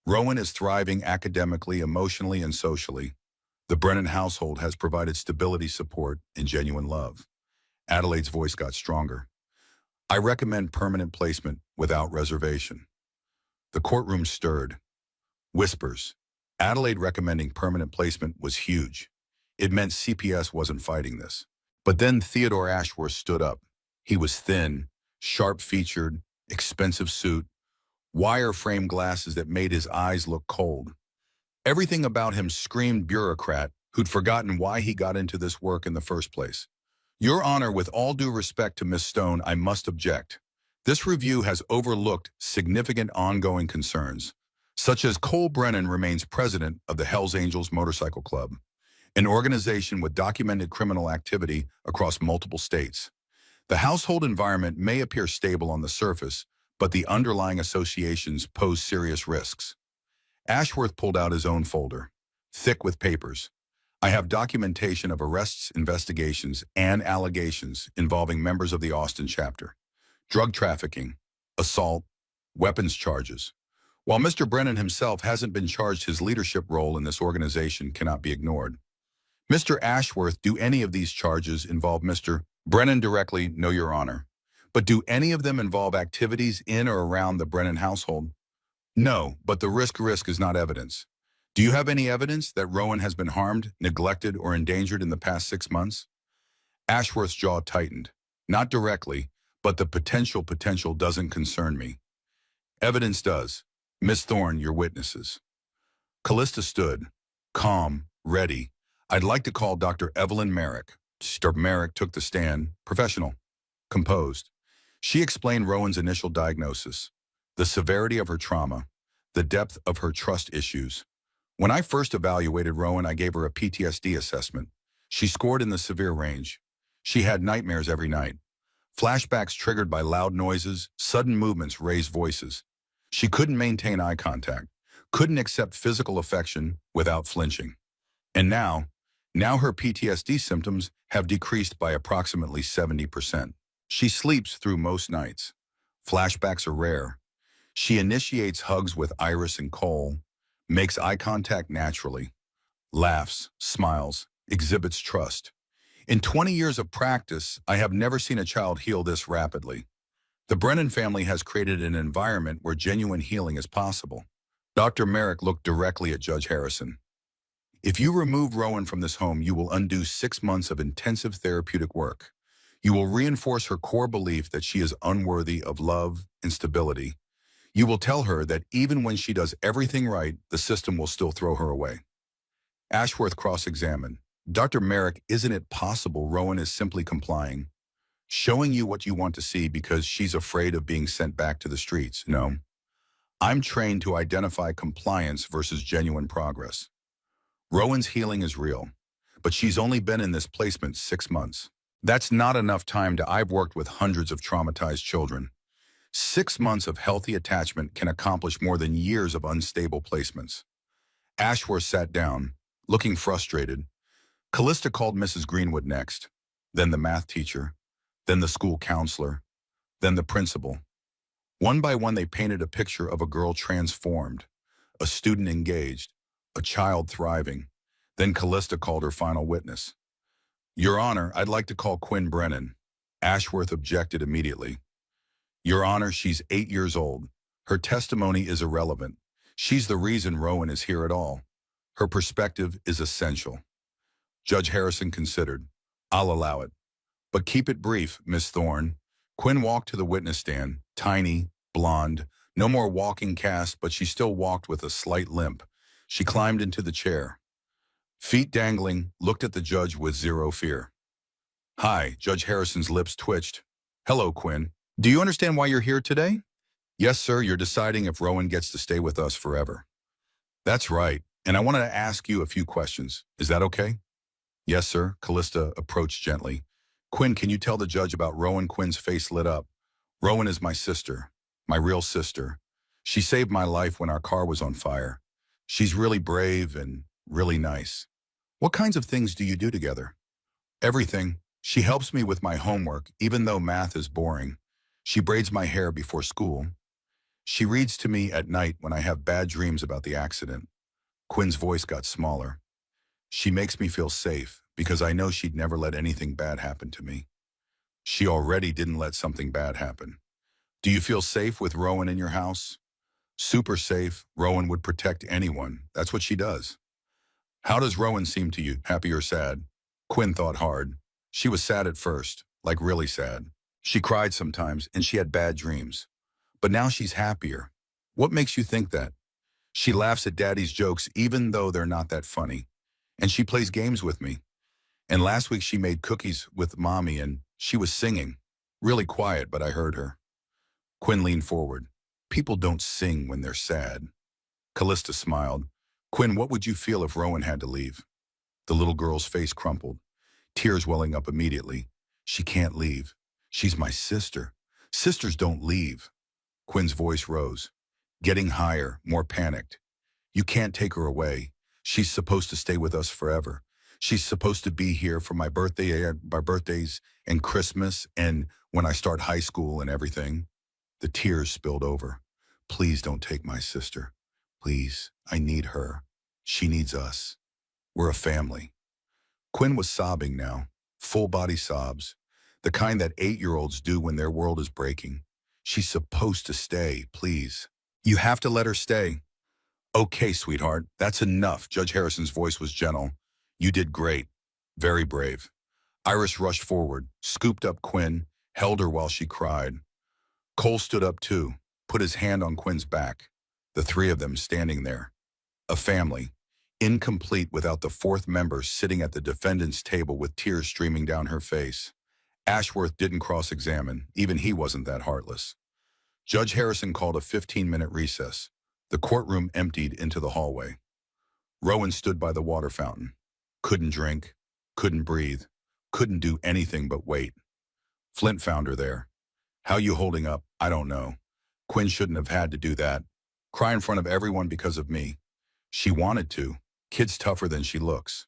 Rowan is thriving academically, emotionally, and socially. The Brennan household has provided stability, support, and genuine love." Adelaide's voice got stronger. "I recommend permanent placement without reservation." The courtroom stirred. Whispers. Adelaide recommending permanent placement was huge. It meant CPS wasn't fighting this. But then Theodore Ashworth stood up. He was thin, sharp-featured, expensive suit, wire-frame glasses that made his eyes look cold. Everything about him screamed bureaucrat who'd forgotten why he got into this work in the first place. "Your Honor, with all due respect to Miss Stone, I must object. This review has overlooked significant ongoing concerns, such as Cole Brennan remains president of the Hellsangels Motorcycle Club, an organization with documented criminal activity across multiple states. The household environment may appear stable on the surface, but the underlying associations pose serious risks." Ashworth pulled out his own folder, thick with papers. "I have documentation of arrests, investigations, and allegations involving members of the Austin chapter. Drug trafficking, assault, weapons charges. While Mr. Brennan himself hasn't been charged, his leadership role in this organization cannot be ignored." "Mr. Ashworth, do any of these charges involve Mr. Brennan directly?" "No, Your Honor. But do any of them involve activities in or around the Brennan household?" "No, but the risk is not evidence. Do you have any evidence that Rowan has been harmed, neglected, or endangered in the past 6 months?" Ashworth's jaw tightened. Not directly, but the potential doesn't concern me. Evidence does. Miss Thorne, your witnesses. Callista stood, calm, ready. I'd like to call Dr. Evelyn Merrick. Dr. Merrick took the stand, professional, composed. She explained Rowan's initial diagnosis, the severity of her trauma, the depth of her trust issues. When I first evaluated Rowan, I gave her a PTSD assessment. She scored in the severe range. She had nightmares every night. Flashbacks triggered by loud noises, sudden movements, raised voices. She couldn't maintain eye contact, couldn't accept physical affection without flinching. And now her PTSD symptoms have decreased by approximately 70%. She sleeps through most nights. Flashbacks are rare. She initiates hugs with Iris and Cole, makes eye contact naturally, laughs, smiles, exhibits trust. In 20 years of practice, I have never seen a child heal this rapidly. The Brennan family has created an environment where genuine healing is possible. Dr. Merrick looked directly at Judge Harrison. If you remove Rowan from this home, you will undo 6 months of intensive therapeutic work. You will reinforce her core belief that she is unworthy of love and stability. You will tell her that even when she does everything right, the system will still throw her away. Ashworth cross-examined. Dr. Merrick, isn't it possible Rowan is simply complying, showing you what you want to see because she's afraid of being sent back to the streets? No. I'm trained to identify compliance versus genuine progress. Rowan's healing is real, but she's only been in this placement 6 months. That's not enough time I've worked with hundreds of traumatized children. 6 months of healthy attachment can accomplish more than years of unstable placements. Ashworth sat down, looking frustrated. Callista called Mrs. Greenwood next, then the math teacher, then the school counselor, then the principal. One by one, they painted a picture of a girl transformed, a student engaged, a child thriving. Then Callista called her final witness. Your Honor, I'd like to call Quinn Brennan. Ashworth objected immediately. Your Honor, she's 8 years old. Her testimony is irrelevant. She's the reason Rowan is here at all. Her perspective is essential. Judge Harrison considered. I'll allow it. But keep it brief, Miss Thorne. Quinn walked to the witness stand, tiny, blonde, no more walking cast, but she still walked with a slight limp. She climbed into the chair. Feet dangling, looked at the judge with zero fear. Hi, Judge Harrison's lips twitched. Hello, Quinn. Do you understand why you're here today? Yes, sir, you're deciding if Rowan gets to stay with us forever. That's right, and I wanted to ask you a few questions. Is that okay? Yes, sir, Callista approached gently. Quinn, can you tell the judge about Rowan? Quinn's face lit up. Rowan is my sister, my real sister. She saved my life when our car was on fire. She's really brave and really nice. What kinds of things do you do together? Everything. She helps me with my homework, even though math is boring. She braids my hair before school. She reads to me at night when I have bad dreams about the accident. Quinn's voice got smaller. She makes me feel safe because I know she'd never let anything bad happen to me. She already didn't let something bad happen. Do you feel safe with Rowan in your house? Super safe. Rowan would protect anyone. That's what she does. How does Rowan seem to you? Happy or sad? Quinn thought hard. She was sad at first, like really sad. She cried sometimes and she had bad dreams. But now she's happier. What makes you think that? She laughs at Daddy's jokes even though they're not that funny. And she plays games with me. And last week she made cookies with Mommy and she was singing. Really quiet, but I heard her. Quinn leaned forward. People don't sing when they're sad. Callista smiled. Quinn, what would you feel if Rowan had to leave? The little girl's face crumpled, tears welling up immediately. She can't leave. She's my sister. Sisters don't leave. Quinn's voice rose, getting higher, more panicked. You can't take her away. She's supposed to stay with us forever. She's supposed to be here for my birthdays and Christmas and when I start high school and everything. The tears spilled over. Please don't take my sister. Please, I need her. She needs us. We're a family. Quinn was sobbing now, full body sobs, the kind that 8-year-olds do when their world is breaking. She's supposed to stay, please. You have to let her stay. Okay, sweetheart, that's enough. Judge Harrison's voice was gentle. You did great. Very brave. Iris rushed forward, scooped up Quinn, held her while she cried. Cole stood up too, put his hand on Quinn's back, the three of them standing there. A family, incomplete without the fourth member sitting at the defendant's table with tears streaming down her face. Ashworth didn't cross-examine, even he wasn't that heartless. Judge Harrison called a 15-minute recess. The courtroom emptied into the hallway. Rowan stood by the water fountain. Couldn't drink, couldn't breathe, couldn't do anything but wait. Flint found her there. How you holding up? I don't know. Quinn shouldn't have had to do that. Cry in front of everyone because of me. She wanted to. Kid's tougher than she looks.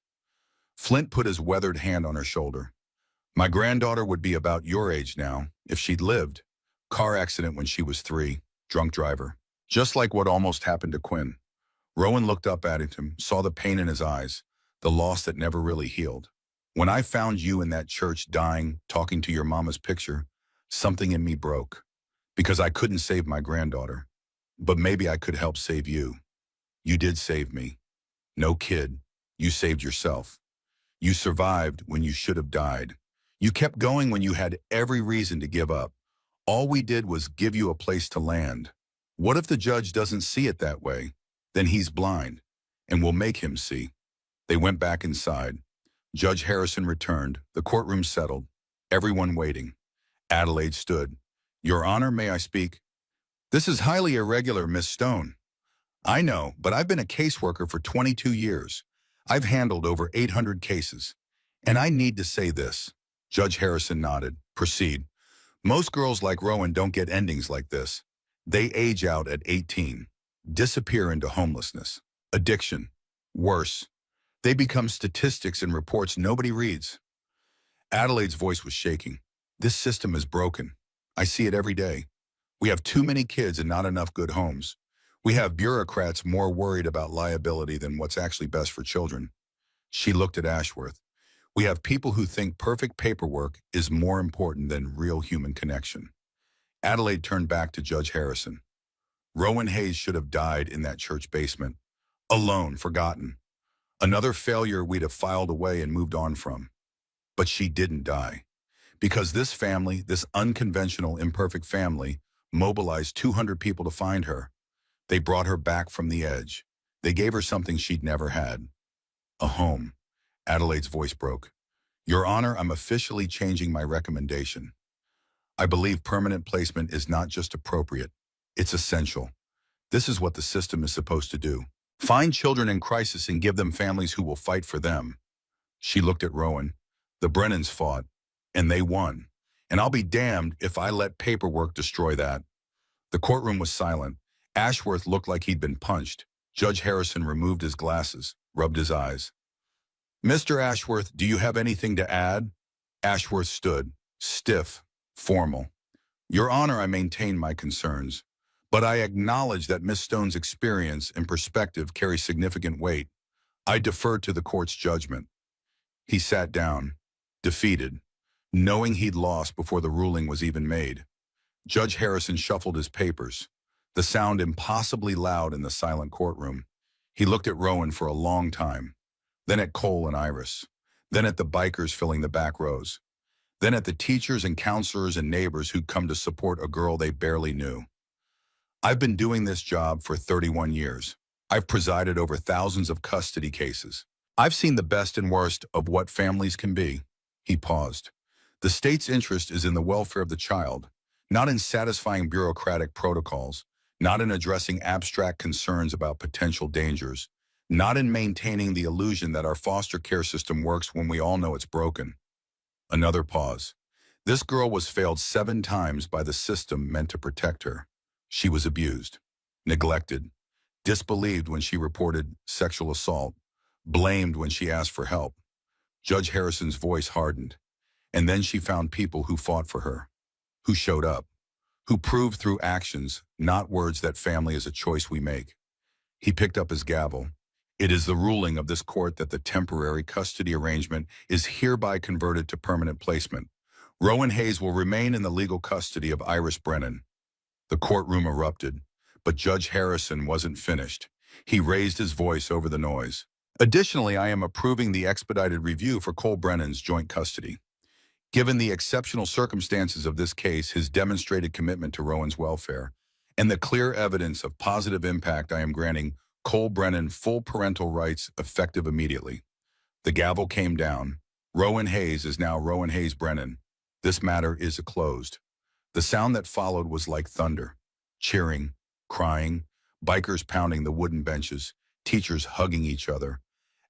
Flint put his weathered hand on her shoulder. My granddaughter would be about your age now, if she'd lived. Car accident when she was 3, drunk driver. Just like what almost happened to Quinn. Rowan looked up at him, saw the pain in his eyes, the loss that never really healed. When I found you in that church dying, talking to your mama's picture, something in me broke. Because I couldn't save my granddaughter. But maybe I could help save you. You did save me. No kid. You saved yourself. You survived when you should have died. You kept going when you had every reason to give up. All we did was give you a place to land. What if the judge doesn't see it that way? Then he's blind, and we'll make him see. They went back inside. Judge Harrison returned. The courtroom settled. Everyone waiting. Adelaide stood. Your Honor, may I speak? This is highly irregular, Miss Stone. I know, but I've been a caseworker for 22 years. I've handled over 800 cases. And I need to say this. Judge Harrison nodded. Proceed. Most girls like Rowan don't get endings like this. They age out at 18, disappear into homelessness, addiction. Worse, they become statistics in reports nobody reads. Adelaide's voice was shaking. This system is broken. I see it every day. We have too many kids and not enough good homes. We have bureaucrats more worried about liability than what's actually best for children. She looked at Ashworth. We have people who think perfect paperwork is more important than real human connection. Adelaide turned back to Judge Harrison. Rowan Hayes should have died in that church basement. Alone, forgotten. Another failure we'd have filed away and moved on from. But she didn't die. Because this family, this unconventional, imperfect family, mobilized 200 people to find her. They brought her back from the edge. They gave her something she'd never had. A home. Adelaide's voice broke. Your Honor, I'm officially changing my recommendation. I believe permanent placement is not just appropriate, it's essential. This is what the system is supposed to do. Find children in crisis and give them families who will fight for them. She looked at Rowan. The Brennans fought, and they won. And I'll be damned if I let paperwork destroy that. The courtroom was silent. Ashworth looked like he'd been punched. Judge Harrison removed his glasses, rubbed his eyes. Mr. Ashworth, do you have anything to add? Ashworth stood, stiff, formal. Your Honor, I maintain my concerns, but I acknowledge that Miss Stone's experience and perspective carry significant weight. I defer to the court's judgment. He sat down, defeated, knowing he'd lost before the ruling was even made. Judge Harrison shuffled his papers, the sound impossibly loud in the silent courtroom. He looked at Rowan for a long time, then at Cole and Iris, then at the bikers filling the back rows, then at the teachers and counselors and neighbors who'd come to support a girl they barely knew. I've been doing this job for 31 years. I've presided over thousands of custody cases. I've seen the best and worst of what families can be. He paused. The state's interest is in the welfare of the child, not in satisfying bureaucratic protocols, not in addressing abstract concerns about potential dangers, not in maintaining the illusion that our foster care system works when we all know it's broken. Another pause. This girl was failed 7 times by the system meant to protect her. She was abused, neglected, disbelieved when she reported sexual assault, blamed when she asked for help. Judge Harrison's voice hardened, and then she found people who fought for her, who showed up, who proved through actions, not words, that family is a choice we make. He picked up his gavel. It is the ruling of this court that the temporary custody arrangement is hereby converted to permanent placement. Rowan Hayes will remain in the legal custody of Iris Brennan. The courtroom erupted, but Judge Harrison wasn't finished. He raised his voice over the noise. Additionally, I am approving the expedited review for Cole Brennan's joint custody. Given the exceptional circumstances of this case, his demonstrated commitment to Rowan's welfare, and the clear evidence of positive impact, I am granting Cole Brennan full parental rights effective immediately. The gavel came down. Rowan Hayes is now Rowan Hayes Brennan. This matter is closed. The sound that followed was like thunder. Cheering, crying, bikers pounding the wooden benches, teachers hugging each other,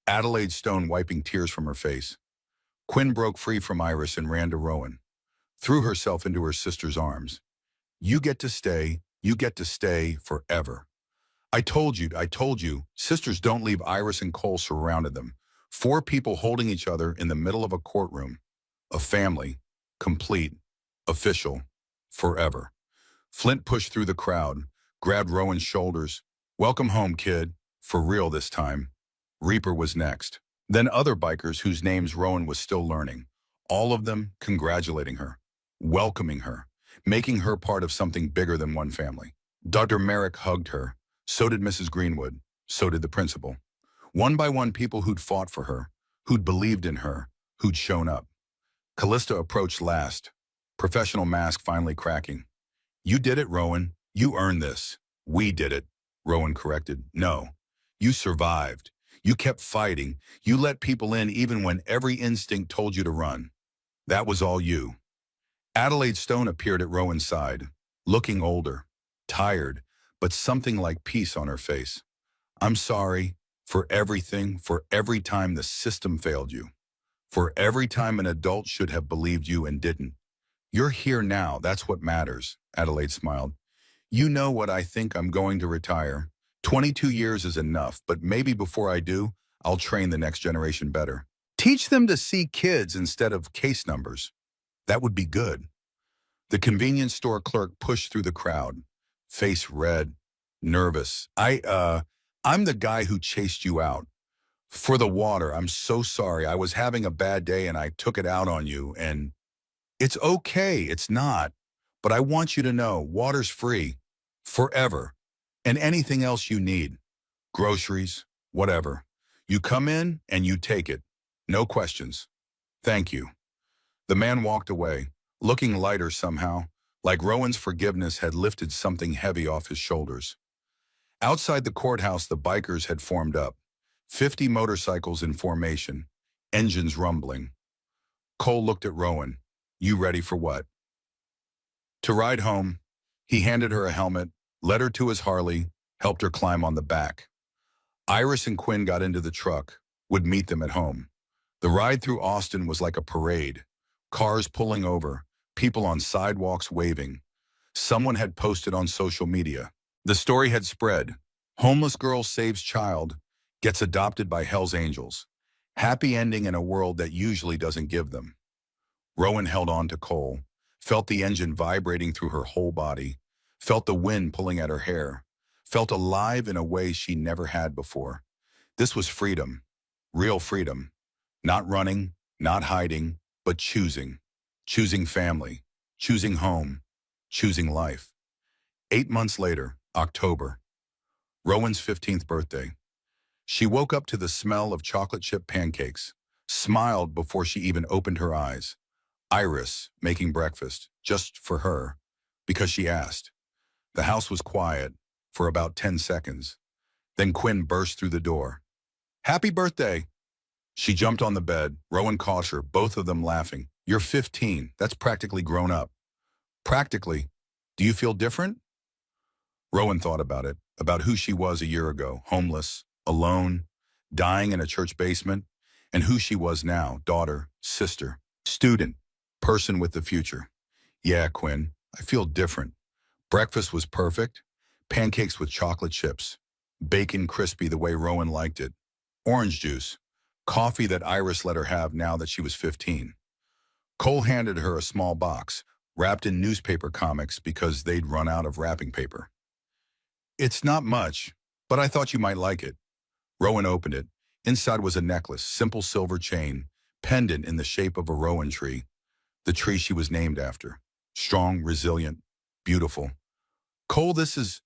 Adelaide Stone wiping tears from her face. Quinn broke free from Iris and ran to Rowan, threw herself into her sister's arms. You get to stay forever. I told you, sisters don't leave. Iris and Cole surrounded them. 4 people holding each other in the middle of a courtroom. A family, complete, official, forever. Flint pushed through the crowd, grabbed Rowan's shoulders. Welcome home, kid. For real this time. Reaper was next. Then other bikers whose names Rowan was still learning. All of them congratulating her, welcoming her, making her part of something bigger than one family. Dr. Merrick hugged her. So did Mrs. Greenwood. So did the principal. One by one, people who'd fought for her, who'd believed in her, who'd shown up. Callista approached last, professional mask finally cracking. You did it, Rowan. You earned this. We did it, Rowan corrected. No, you survived. You kept fighting. You let people in even when every instinct told you to run. That was all you. Adelaide Stone appeared at Rowan's side, looking older, tired, but something like peace on her face. I'm sorry for everything, for every time the system failed you, for every time an adult should have believed you and didn't. You're here now, that's what matters, Adelaide smiled. You know what I think. I'm going to retire. 22 years is enough, but maybe before I do, I'll train the next generation better. Teach them to see kids instead of case numbers. That would be good. The convenience store clerk pushed through the crowd, face red, nervous. I'm the guy who chased you out. For the water, I'm so sorry. I was having a bad day and I took it out on you, and it's okay, it's not. But I want you to know, water's free, forever, and anything else you need. Groceries, whatever. You come in and you take it. No questions. Thank you. The man walked away, looking lighter somehow, like Rowan's forgiveness had lifted something heavy off his shoulders. Outside the courthouse, the bikers had formed up. 50 motorcycles in formation, engines rumbling. Cole looked at Rowan. You ready for what? To ride home. He handed her a helmet, led her to his Harley, helped her climb on the back. Iris and Quinn got into the truck, would meet them at home. The ride through Austin was like a parade. Cars pulling over, people on sidewalks waving. Someone had posted on social media. The story had spread. Homeless girl saves child, gets adopted by hellsangels. Happy ending in a world that usually doesn't give them. Rowan held on to Cole, felt the engine vibrating through her whole body, felt the wind pulling at her hair, felt alive in a way she never had before. This was freedom, real freedom. Not running, not hiding, but choosing. Choosing family, choosing home, choosing life. 8 months later, October. Rowan's 15th birthday. She woke up to the smell of chocolate chip pancakes, smiled before she even opened her eyes. Iris making breakfast, just for her, because she asked. The house was quiet for about 10 seconds. Then Quinn burst through the door. Happy birthday! She jumped on the bed. Rowan caught her, both of them laughing. You're 15. That's practically grown up. Practically. Do you feel different? Rowan thought about it, about who she was a year ago, homeless, alone, dying in a church basement, and who she was now, daughter, sister, student, person with the future. Yeah, Quinn, I feel different. Breakfast was perfect. Pancakes with chocolate chips. Bacon crispy the way Rowan liked it. Orange juice. Coffee that Iris let her have now that she was 15. Cole handed her a small box, wrapped in newspaper comics because they'd run out of wrapping paper. It's not much, but I thought you might like it. Rowan opened it. Inside was a necklace, simple silver chain, pendant in the shape of a rowan tree, the tree she was named after. Strong, resilient, beautiful. Cole, this is...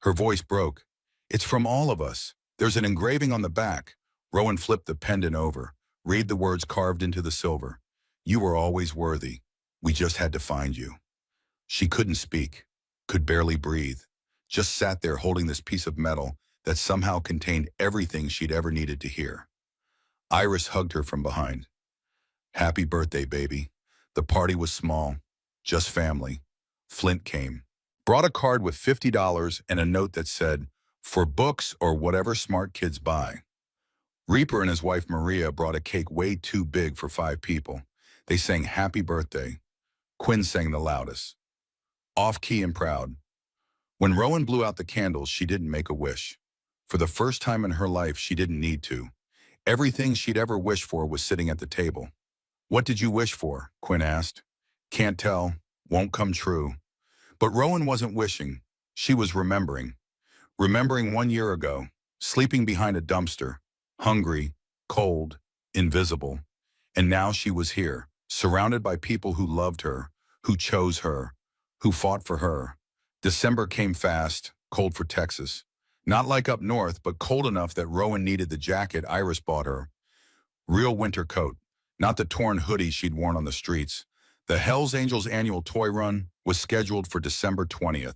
Her voice broke. It's from all of us. There's an engraving on the back. Rowan flipped the pendant over. Read the words carved into the silver. You were always worthy. We just had to find you. She couldn't speak, could barely breathe, just sat there holding this piece of metal that somehow contained everything she'd ever needed to hear. Iris hugged her from behind. Happy birthday, baby. The party was small, just family. Flint came. Brought a card with $50 and a note that said, for books or whatever smart kids buy. Reaper and his wife Maria brought a cake way too big for 5 people. They sang happy birthday. Quinn sang the loudest. Off-key and proud. When Rowan blew out the candles, she didn't make a wish. For the first time in her life, she didn't need to. Everything she'd ever wished for was sitting at the table. What did you wish for? Quinn asked. Can't tell. Won't come true. But Rowan wasn't wishing. She was remembering. Remembering 1 year ago, sleeping behind a dumpster, hungry, cold, invisible. And now she was here, surrounded by people who loved her, who chose her, who fought for her. December came fast, cold for Texas. Not like up north, but cold enough that Rowan needed the jacket Iris bought her. Real winter coat, not the torn hoodie she'd worn on the streets. The Hells Angels annual toy run was scheduled for December 20th.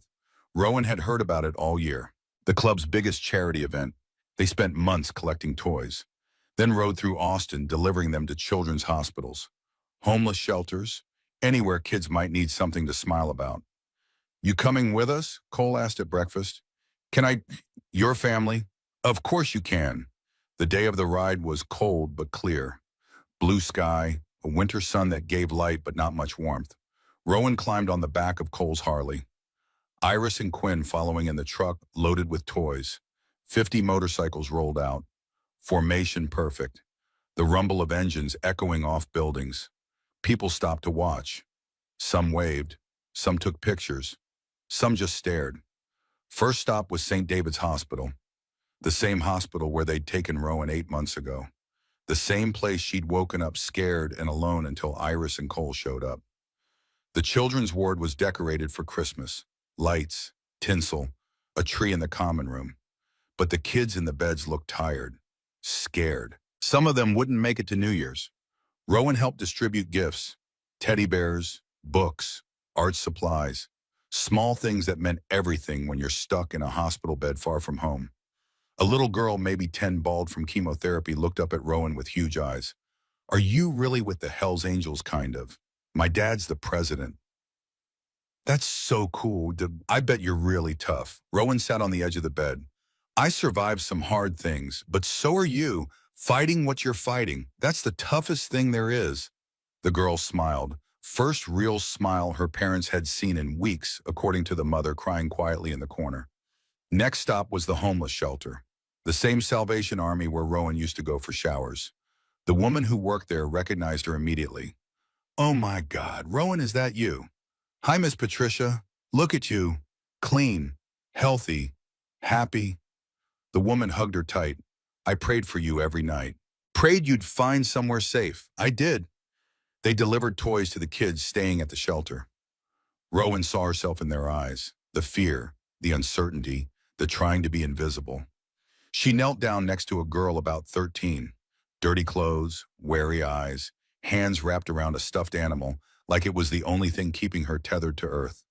Rowan had heard about it all year. The club's biggest charity event. They spent months collecting toys, then rode through Austin delivering them to children's hospitals, homeless shelters, anywhere kids might need something to smile about. You coming with us? Cole asked at breakfast. Your family? Of course you can. The day of the ride was cold but clear. Blue sky, a winter sun that gave light but not much warmth. Rowan climbed on the back of Cole's Harley. Iris and Quinn following in the truck loaded with toys. 50 motorcycles rolled out. Formation perfect. The rumble of engines echoing off buildings. People stopped to watch. Some waved. Some took pictures. Some just stared. First stop was St. David's Hospital. The same hospital where they'd taken Rowan 8 months ago. The same place she'd woken up scared and alone until Iris and Cole showed up. The children's ward was decorated for Christmas. Lights, tinsel, a tree in the common room. But the kids in the beds looked tired, scared. Some of them wouldn't make it to New Year's. Rowan helped distribute gifts, teddy bears, books, art supplies, small things that meant everything when you're stuck in a hospital bed far from home. A little girl, maybe 10, bald from chemotherapy, looked up at Rowan with huge eyes. Are you really with the Hells Angels, kind of? My dad's the president. That's so cool. I bet you're really tough. Rowan sat on the edge of the bed. I survived some hard things, but so are you. Fighting what you're fighting. That's the toughest thing there is. The girl smiled. First real smile her parents had seen in weeks, according to the mother crying quietly in the corner. Next stop was the homeless shelter. The same Salvation Army where Rowan used to go for showers. The woman who worked there recognized her immediately. Oh my God, Rowan, is that you? Hi, Miss Patricia. Look at you. Clean, healthy, happy. The woman hugged her tight. I prayed for you every night. Prayed you'd find somewhere safe. I did. They delivered toys to the kids staying at the shelter. Rowan saw herself in their eyes. The fear, the uncertainty, the trying to be invisible. She knelt down next to a girl about 13. Dirty clothes, wary eyes, hands wrapped around a stuffed animal like it was the only thing keeping her tethered to earth.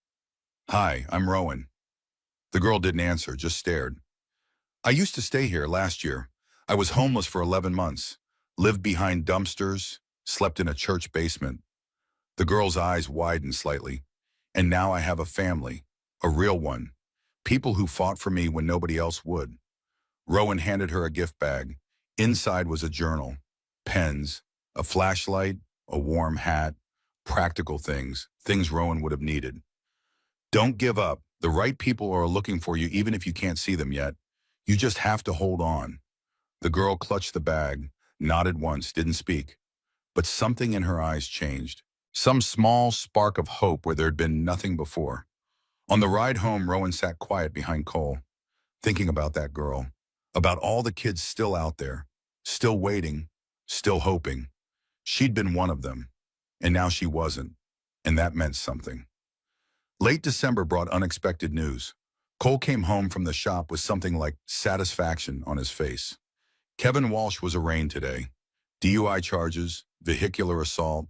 Hi, I'm Rowan. The girl didn't answer, just stared. I used to stay here last year. I was homeless for 11 months, lived behind dumpsters, slept in a church basement. The girl's eyes widened slightly. And now I have a family, a real one. People who fought for me when nobody else would. Rowan handed her a gift bag. Inside was a journal, pens, a flashlight, a warm hat, practical things Rowan would have needed. Don't give up. The right people are looking for you even if you can't see them yet. You just have to hold on. The girl clutched the bag, nodded once, didn't speak. But something in her eyes changed. Some small spark of hope where there'd been nothing before. On the ride home, Rowan sat quiet behind Cole, thinking about that girl, about all the kids still out there, still waiting, still hoping. She'd been one of them, and now she wasn't, and that meant something. Late December brought unexpected news. Cole came home from the shop with something like satisfaction on his face. Kevin Walsh was arraigned today. DUI charges, vehicular assault.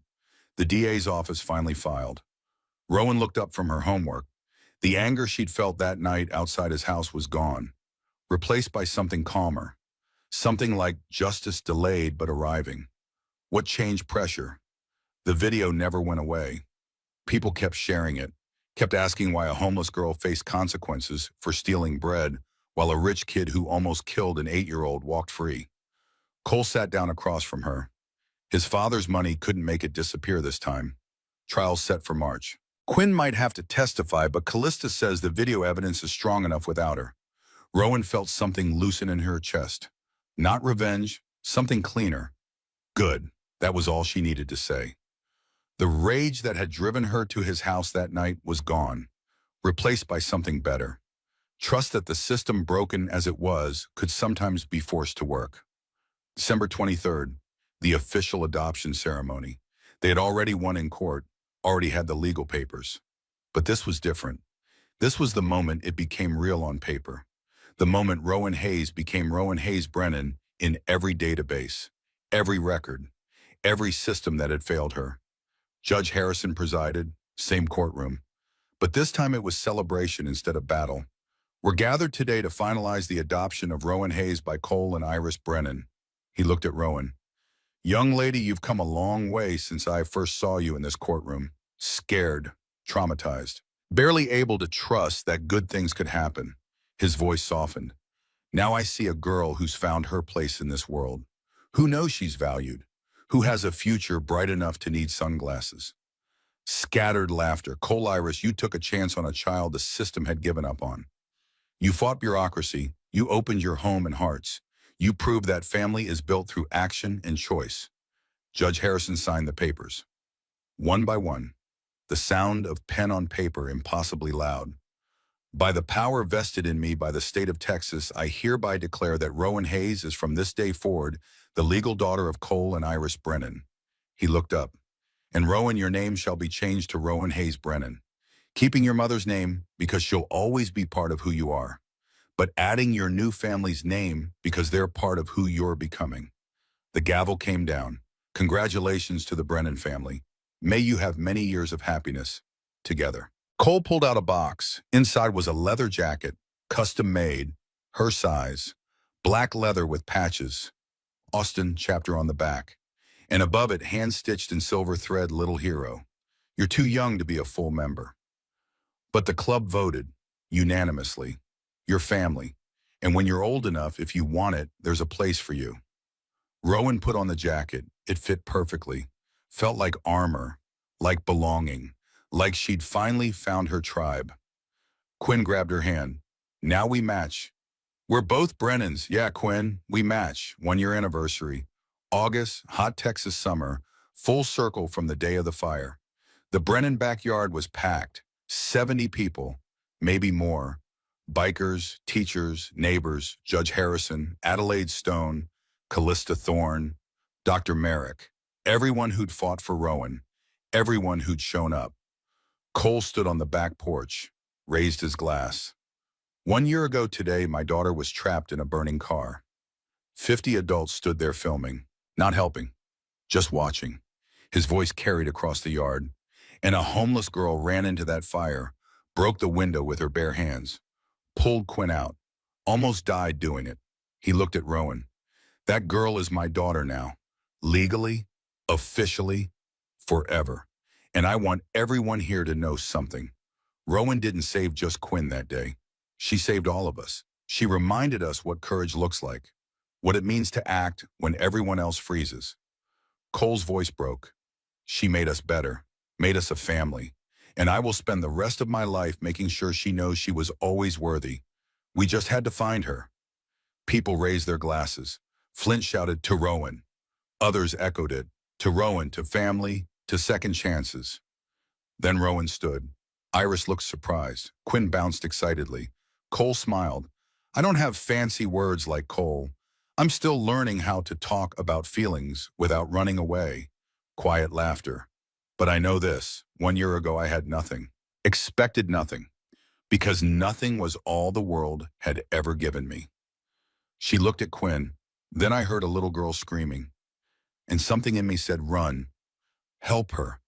The DA's office finally filed. Rowan looked up from her homework. The anger she'd felt that night outside his house was gone, replaced by something calmer, something like justice delayed but arriving. What changed? Pressure. The video never went away. People kept sharing it, kept asking why a homeless girl faced consequences for stealing bread while a rich kid who almost killed an 8-year-old walked free. Cole sat down across from her. His father's money couldn't make it disappear this time. Trial set for March. Quinn might have to testify, but Callista says the video evidence is strong enough without her. Rowan felt something loosen in her chest. Not revenge, something cleaner. Good. That was all she needed to say. The rage that had driven her to his house that night was gone, replaced by something better. Trust that the system, broken as it was, could sometimes be forced to work. December 23rd, the official adoption ceremony. They had already won in court, already had the legal papers. But this was different. This was the moment it became real on paper. The moment Rowan Hayes became Rowan Hayes Brennan in every database, every record, every system that had failed her. Judge Harrison presided, same courtroom. But this time it was celebration instead of battle. We're gathered today to finalize the adoption of Rowan Hayes by Cole and Iris Brennan. He looked at Rowan. Young lady, you've come a long way since I first saw you in this courtroom. Scared, traumatized, barely able to trust that good things could happen. His voice softened. Now I see a girl who's found her place in this world, who knows she's valued, who has a future bright enough to need sunglasses. Scattered laughter. Cole, Iris, you took a chance on a child the system had given up on. You fought bureaucracy. You opened your home and hearts. You proved that family is built through action and choice. Judge Harrison signed the papers. One by one, the sound of pen on paper impossibly loud. By the power vested in me by the state of Texas, I hereby declare that Rowan Hayes is from this day forward the legal daughter of Cole and Iris Brennan. He looked up. And Rowan, your name shall be changed to Rowan Hayes Brennan, keeping your mother's name because she'll always be part of who you are, but adding your new family's name because they're part of who you're becoming. The gavel came down. Congratulations to the Brennan family. May you have many years of happiness together. Cole pulled out a box. Inside was a leather jacket, custom made, her size, black leather with patches, Austin chapter on the back, and above it, hand-stitched in silver thread, little hero. You're too young to be a full member. But the club voted, unanimously, your family, and when you're old enough, if you want it, there's a place for you. Rowan put on the jacket. It fit perfectly, felt like armor, like belonging, like she'd finally found her tribe. Quinn grabbed her hand. Now we match. We're both Brennans. Yeah, Quinn, we match. 1-year anniversary. August, hot Texas summer, full circle from the day of the fire. The Brennan backyard was packed. 70 people, maybe more. Bikers, teachers, neighbors, Judge Harrison, Adelaide Stone, Callista Thorne, Dr. Merrick. Everyone who'd fought for Rowan. Everyone who'd shown up. Cole stood on the back porch, raised his glass. 1 year ago today, my daughter was trapped in a burning car. 50 adults stood there filming, not helping, just watching. His voice carried across the yard, and a homeless girl ran into that fire, broke the window with her bare hands, pulled Quinn out, almost died doing it. He looked at Rowan. That girl is my daughter now, legally, officially, forever. And I want everyone here to know something. Rowan didn't save just Quinn that day. She saved all of us. She reminded us what courage looks like, what it means to act when everyone else freezes. Cole's voice broke. She made us better, made us a family, and I will spend the rest of my life making sure she knows she was always worthy. We just had to find her. People raised their glasses. Flint shouted, "To Rowan." Others echoed it, "To Rowan, to family, to second chances." Then Rowan stood. Iris looked surprised. Quinn bounced excitedly. Cole smiled. I don't have fancy words like Cole. I'm still learning how to talk about feelings without running away. Quiet laughter. But I know this. 1 year ago, I had nothing. Expected nothing. Because nothing was all the world had ever given me. She looked at Quinn. Then I heard a little girl screaming. And something in me said, run. Help her.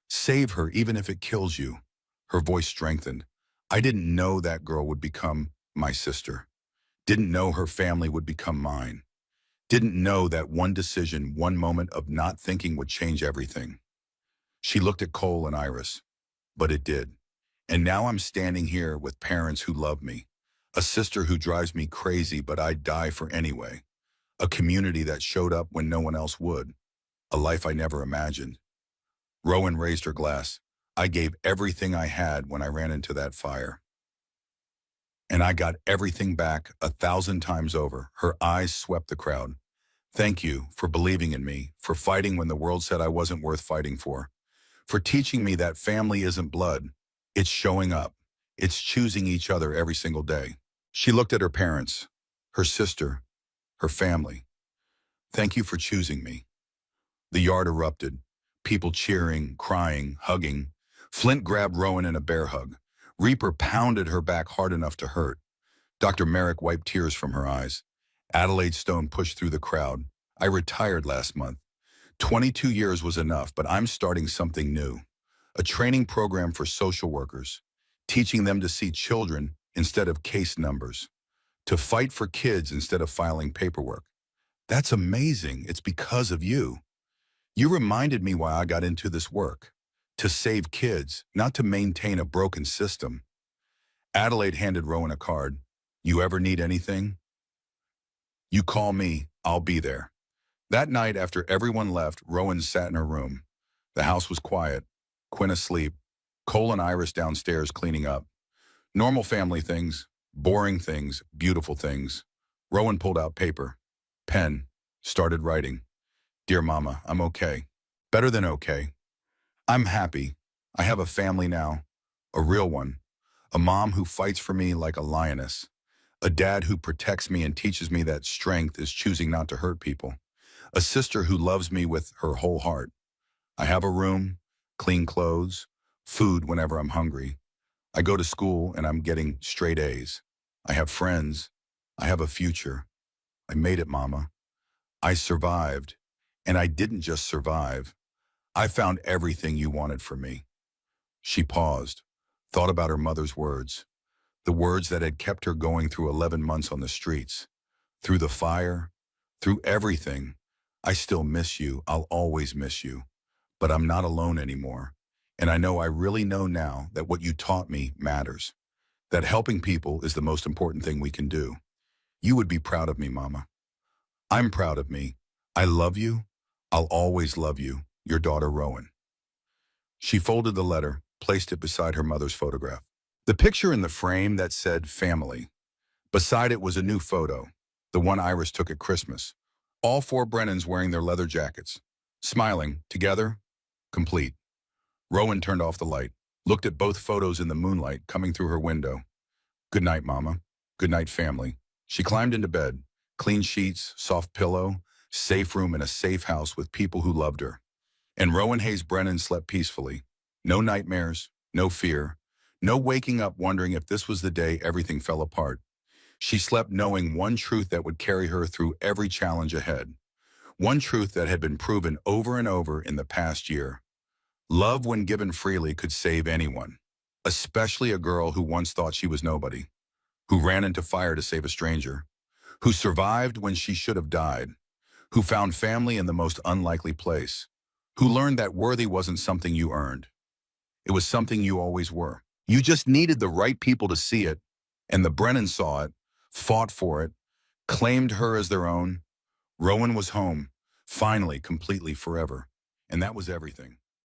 Save her even if it kills you. Her voice strengthened. I didn't know that girl would become my sister. Didn't know her family would become mine. Didn't know that one decision, one moment of not thinking would change everything. She looked at Cole and Iris, but it did. And now I'm standing here with parents who love me, a sister who drives me crazy but I'd die for anyway, a community that showed up when no one else would, a life I never imagined. Rowan raised her glass. I gave everything I had when I ran into that fire. And I got everything back 1,000 times over. Her eyes swept the crowd. Thank you for believing in me, for fighting when the world said I wasn't worth fighting for teaching me that family isn't blood. It's showing up. It's choosing each other every single day. She looked at her parents, her sister, her family. Thank you for choosing me. The yard erupted. People cheering, crying, hugging. Flint grabbed Rowan in a bear hug. Reaper pounded her back hard enough to hurt. Dr. Merrick wiped tears from her eyes. Adelaide Stone pushed through the crowd. I retired last month. 22 years was enough, but I'm starting something new. A training program for social workers, teaching them to see children instead of case numbers, to fight for kids instead of filing paperwork. That's amazing. It's because of you. You reminded me why I got into this work. To save kids, not to maintain a broken system. Adelaide handed Rowan a card. You ever need anything? You call me, I'll be there. That night, after everyone left, Rowan sat in her room. The house was quiet. Quinn asleep. Cole and Iris downstairs cleaning up. Normal family things, boring things, beautiful things. Rowan pulled out paper, pen, started writing. Dear Mama, I'm okay. Better than okay. I'm happy. I have a family now. A real one. A mom who fights for me like a lioness. A dad who protects me and teaches me that strength is choosing not to hurt people. A sister who loves me with her whole heart. I have a room, clean clothes, food whenever I'm hungry. I go to school and I'm getting straight A's. I have friends. I have a future. I made it, Mama. I survived. And I didn't just survive. I found everything you wanted for me. She paused, thought about her mother's words, the words that had kept her going through 11 months on the streets, through the fire, through everything. I still miss you. I'll always miss you. But I'm not alone anymore. And I really know now that what you taught me matters. That helping people is the most important thing we can do. You would be proud of me, Mama. I'm proud of me. I love you. I'll always love you. Your daughter, Rowan. She folded the letter, placed it beside her mother's photograph. The picture in the frame that said family. Beside it was a new photo, the one Iris took at Christmas. All four Brennans wearing their leather jackets, smiling, together, complete. Rowan turned off the light, looked at both photos in the moonlight coming through her window. Good night, Mama. Good night, family. She climbed into bed. Clean sheets, soft pillow, safe room in a safe house with people who loved her. And Rowan Hayes Brennan slept peacefully. No nightmares, no fear, no waking up wondering if this was the day everything fell apart. She slept knowing one truth that would carry her through every challenge ahead. One truth that had been proven over and over in the past year. Love, when given freely, could save anyone, especially a girl who once thought she was nobody, who ran into fire to save a stranger, who survived when she should have died, who found family in the most unlikely place, who learned that worthy wasn't something you earned. It was something you always were. You just needed the right people to see it, and the Brennans saw it, fought for it, claimed her as their own. Rowan was home, finally, completely, forever. And that was everything.